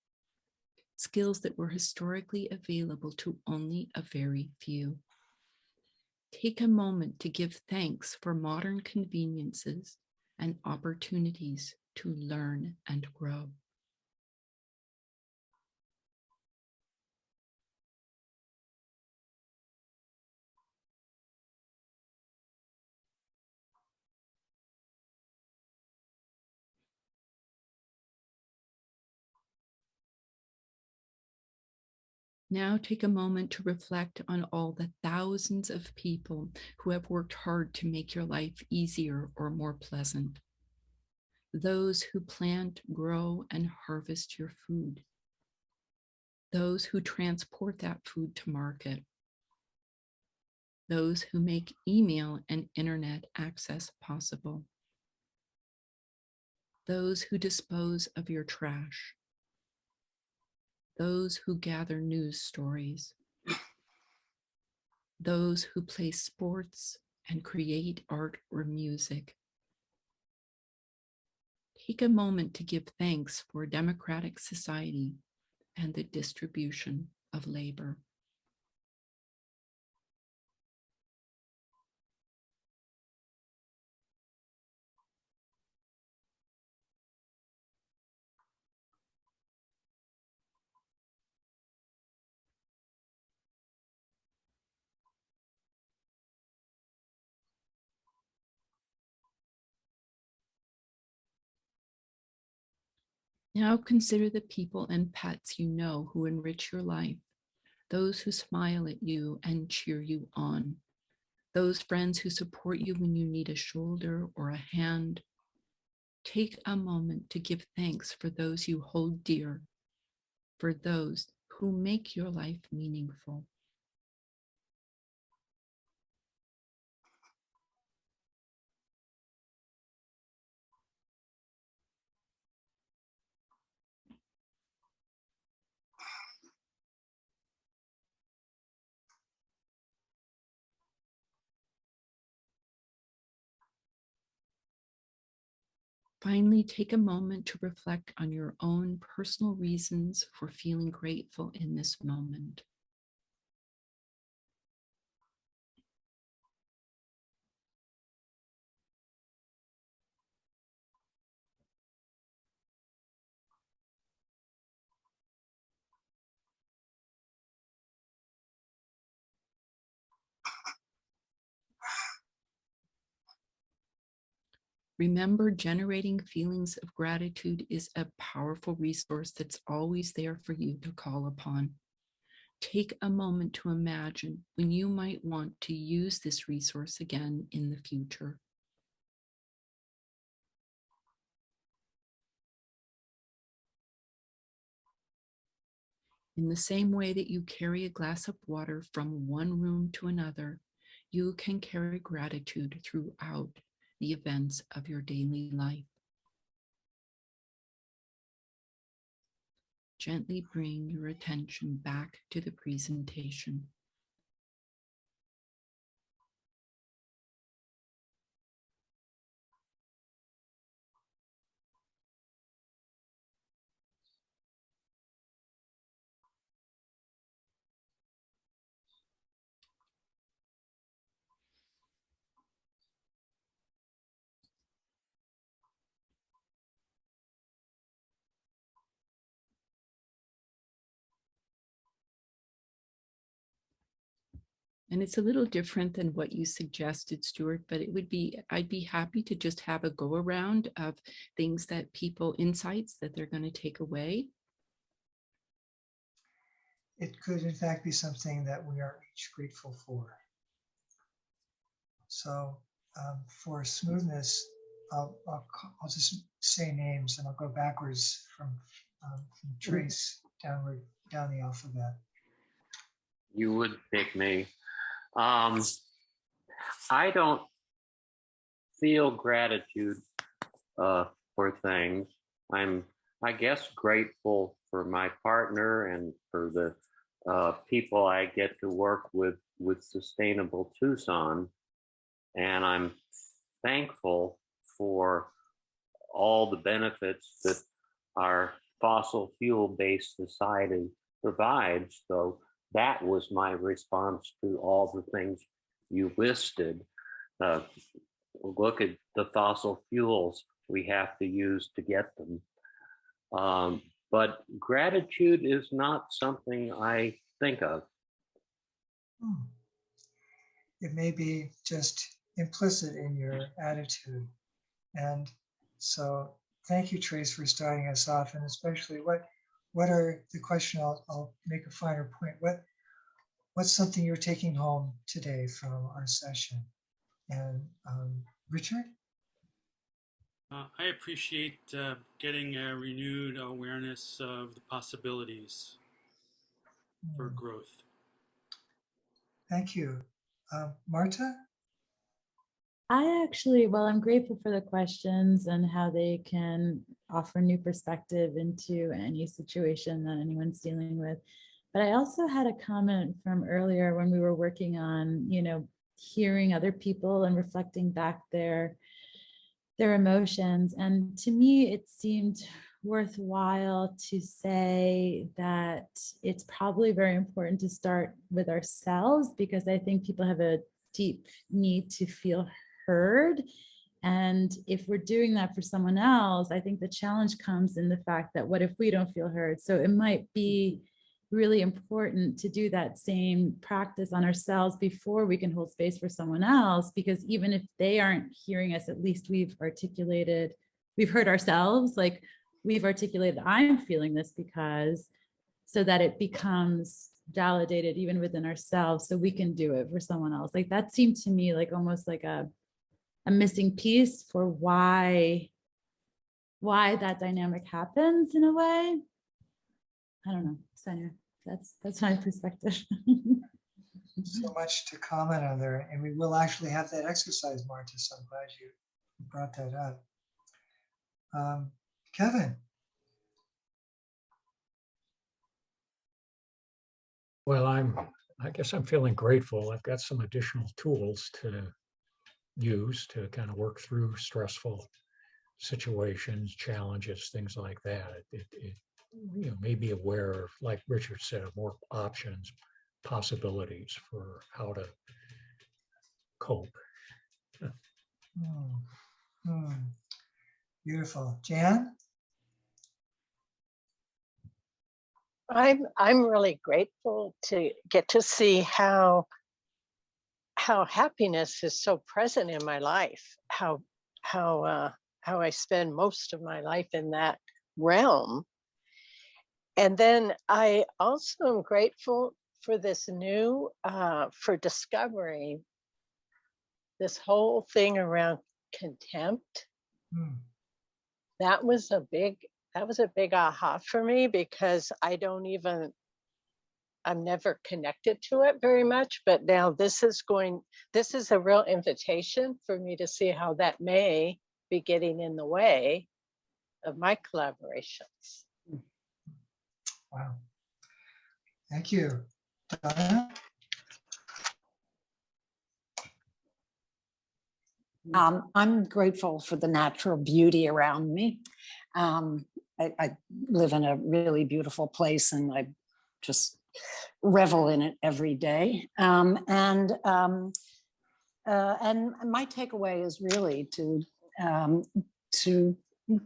skills that were historically available to only a very few. Take a moment to give thanks for modern conveniences and opportunities to learn and grow. Now take a moment to reflect on all the thousands of people who have worked hard to make your life easier or more pleasant. Those who plant, grow, and harvest your food. Those who transport that food to market. Those who make email and internet access possible. Those who dispose of your trash. Those who gather news stories. Those who play sports and create art or music. Take a moment to give thanks for a democratic society and the distribution of labor. Now consider the people and pets you know who enrich your life, those who smile at you and cheer you on, those friends who support you when you need a shoulder or a hand. Take a moment to give thanks for those you hold dear, for those who make your life meaningful. Finally, take a moment to reflect on your own personal reasons for feeling grateful in this moment. Remember, generating feelings of gratitude is a powerful resource that's always there for you to call upon. Take a moment to imagine when you might want to use this resource again in the future. In the same way that you carry a glass of water from one room to another, you can carry gratitude throughout the events of your daily life. Gently bring your attention back to the presentation. And it's a little different than what you suggested, Stuart, but I'd be happy to just have a go around of things that people, insights that they're going to take away. It could in fact be something that we are each grateful for. So for smoothness, I'll just say names and I'll go backwards from trace downward down the alphabet. You would pick me. I don't feel gratitude for things. I'm, I guess, grateful for my partner and for the people I get to work with Sustainable Tucson, and I'm thankful for all the benefits that our fossil fuel-based society provides. So that was my response to all the things you listed. Look at the fossil fuels we have to use to get them. But gratitude is not something I think of. It may be just implicit in your attitude. And so thank you, Trace, for starting us off. And especially what are the question, I'll make a finer point. What's something you're taking home today from our session? And Richard? I appreciate getting a renewed awareness of the possibilities for growth. Thank you. Marta? Well, I'm grateful for the questions and how they can offer new perspective into any situation that anyone's dealing with. But I also had a comment from earlier when we were working on, hearing other people and reflecting back their emotions. And to me, it seemed worthwhile to say that it's probably very important to start with ourselves, because I think people have a deep need to feel heard. And if we're doing that for someone else, I think the challenge comes in the fact that what if we don't feel heard? So it might be really important to do that same practice on ourselves before we can hold space for someone else, because even if they aren't hearing us, at least we've heard ourselves, like we've articulated, I'm feeling this because, so that it becomes validated even within ourselves, so we can do it for someone else. Like that seemed to me like almost like a missing piece for why that dynamic happens in a way. I don't know, Sonia, that's my perspective. So much to comment on there, and we will actually have that exercise, Marta, so I'm glad you brought that up. Kevin? Well, I guess I'm feeling grateful. I've got some additional tools to use to kind of work through stressful situations, challenges, things like that. It may be aware of, like Richard said, of more options, possibilities for how to cope. Beautiful. Jan? I'm really grateful to get to see how happiness is so present in my life, how I spend most of my life in that realm. And then I also am grateful for this new, for discovering this whole thing around contempt. That was a big aha for me, because I'm never connected to it very much, but now this is a real invitation for me to see how that may be getting in the way of my collaborations. Wow. Thank you. Donna? I'm grateful for the natural beauty around me. I live in a really beautiful place, and I just revel in it every day. And my takeaway is really to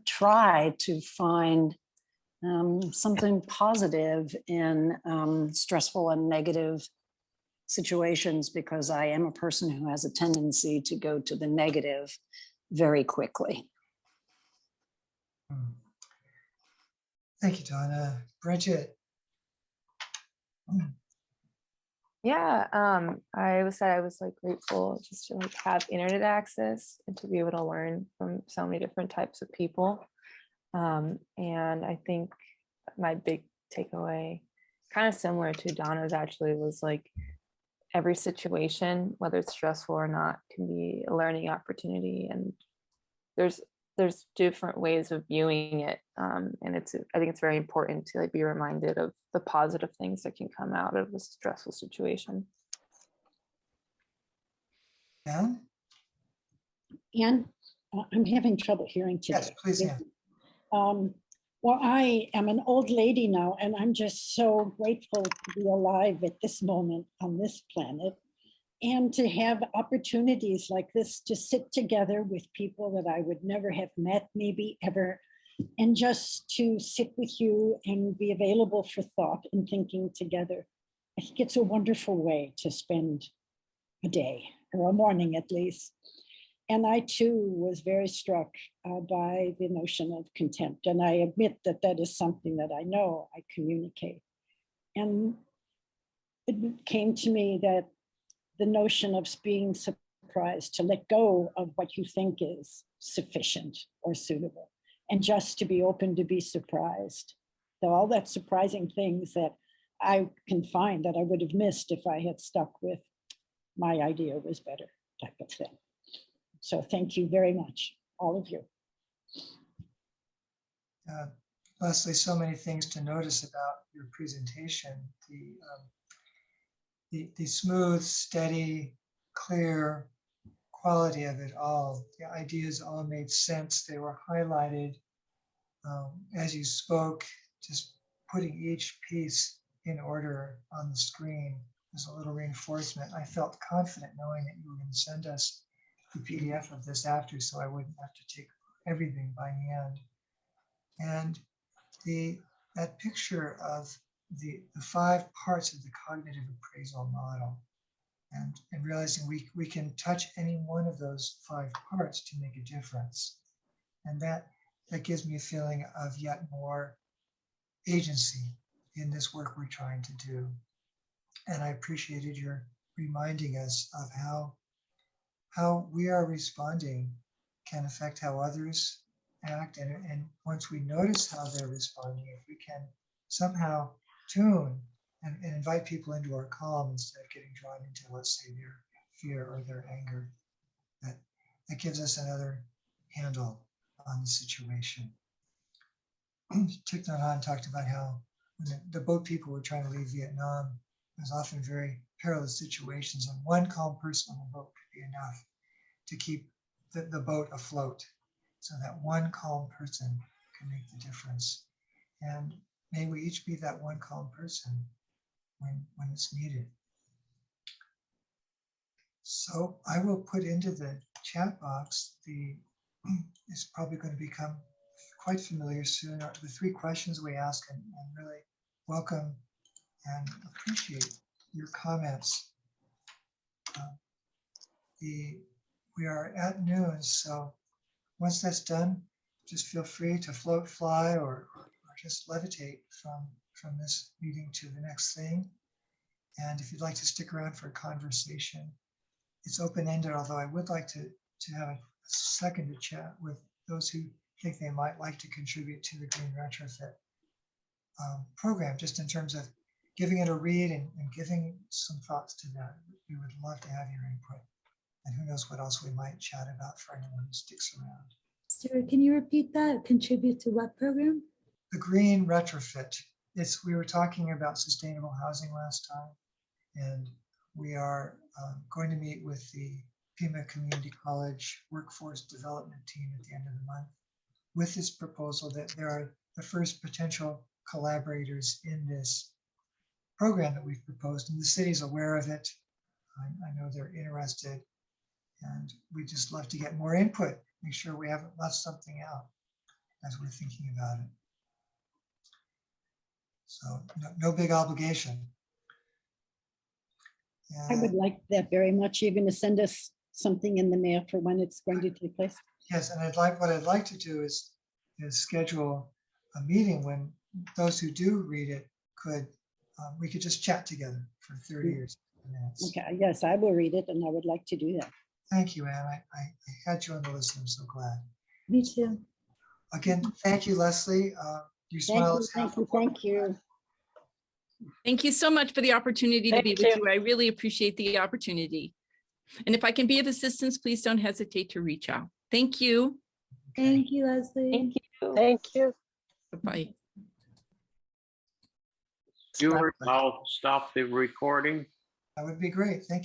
try to find something positive in stressful and negative situations, because I am a person who has a tendency to go to the negative very quickly. Thank you, Donna. Bridget? Yeah, I was like grateful just to like have internet access and to be able to learn from so many different types of people. And I think my big takeaway, kind of similar to Donna's actually, was like every situation, whether it's stressful or not, can be a learning opportunity. And there's there's different ways of viewing it. And I think it's very important to like be reminded of the positive things that can come out of a stressful situation. Yeah? Anne, I'm having trouble hearing today. Yes, please, Anne. Well, I am an old lady now, and I'm just so grateful to be alive at this moment on this planet and to have opportunities like this to sit together with people that I would never have met, maybe ever, and just to sit with you and be available for thought and thinking together. I think it's a wonderful way to spend a day, or a morning at least. And I too was very struck by the notion of contempt. And I admit that that is something that I know I communicate. And it came to me that the notion of being surprised, to let go of what you think is sufficient or suitable, and just to be open to be surprised. So all that surprising things that I can find that I would have missed if I had stuck with my idea was better type of thing. So thank you very much, all of you. Leslie, so many things to notice about your presentation. The smooth, steady, clear quality of it all. The ideas all made sense. They were highlighted as you spoke, just putting each piece in order on the screen as a little reinforcement. I felt confident knowing that you were going to send us the PDF of this after, so I wouldn't have to take everything by hand. And that picture of the 5 parts of the cognitive appraisal model, and realizing we can touch any one of those 5 parts to make a difference. And that gives me a feeling of yet more agency in this work we're trying to do. And I appreciated your reminding us of how we are responding can affect how others act. And once we notice how they're responding, if we can somehow tune and invite people into our calm instead of getting drawn into, let's say, their fear or their anger, that gives us another handle on the situation. Thich Nhat Hanh talked about how when the boat people were trying to leave Vietnam, it was often very perilous situations, and one calm person on the boat could be enough to keep the boat afloat. So that one calm person can make the difference. And may we each be that one calm person when it's needed. So I will put into the chat box it's probably going to become quite familiar soon, the 3 questions we ask, and really welcome and appreciate your comments. We are at noon, so once that's done, just feel free to float, fly, or just levitate from this meeting to the next thing. And if you'd like to stick around for a conversation, it's open-ended, although I would like to have a second to chat with those who think they might like to contribute to the Green Retrofit program, just in terms of giving it a read and giving some thoughts to that. We would love to have your input. And who knows what else we might chat about for anyone who sticks around. Stuart, can you repeat that? Contribute to what program? The Green Retrofit. We were talking about sustainable housing last time, and we are going to meet with the Pima Community College Workforce Development Team at the end of the month with this proposal that there are the first potential collaborators in this program that we've proposed, and the city's aware of it. I know they're interested, and we just love to get more input, make sure we haven't left something out as we're thinking about it. So no big obligation. I would like that very much. You're going to send us something in the mail for when it's going to take place? Yes, and what I'd like to do is schedule a meeting when those who do read it we could just chat together for 30 or 60 minutes. Okay, yes, I will read it, and I would like to do that. Thank you, Anne. I had you on the list. I'm so glad. Me too. Again, thank you, Leslie. You smile. Thank you. Thank you so much for the opportunity to be with you. I really appreciate the opportunity. And if I can be of assistance, please don't hesitate to reach out. Thank you. Thank you, Leslie. Thank you. Thank you. Bye. Stuart, I'll stop the recording. That would be great. Thank you.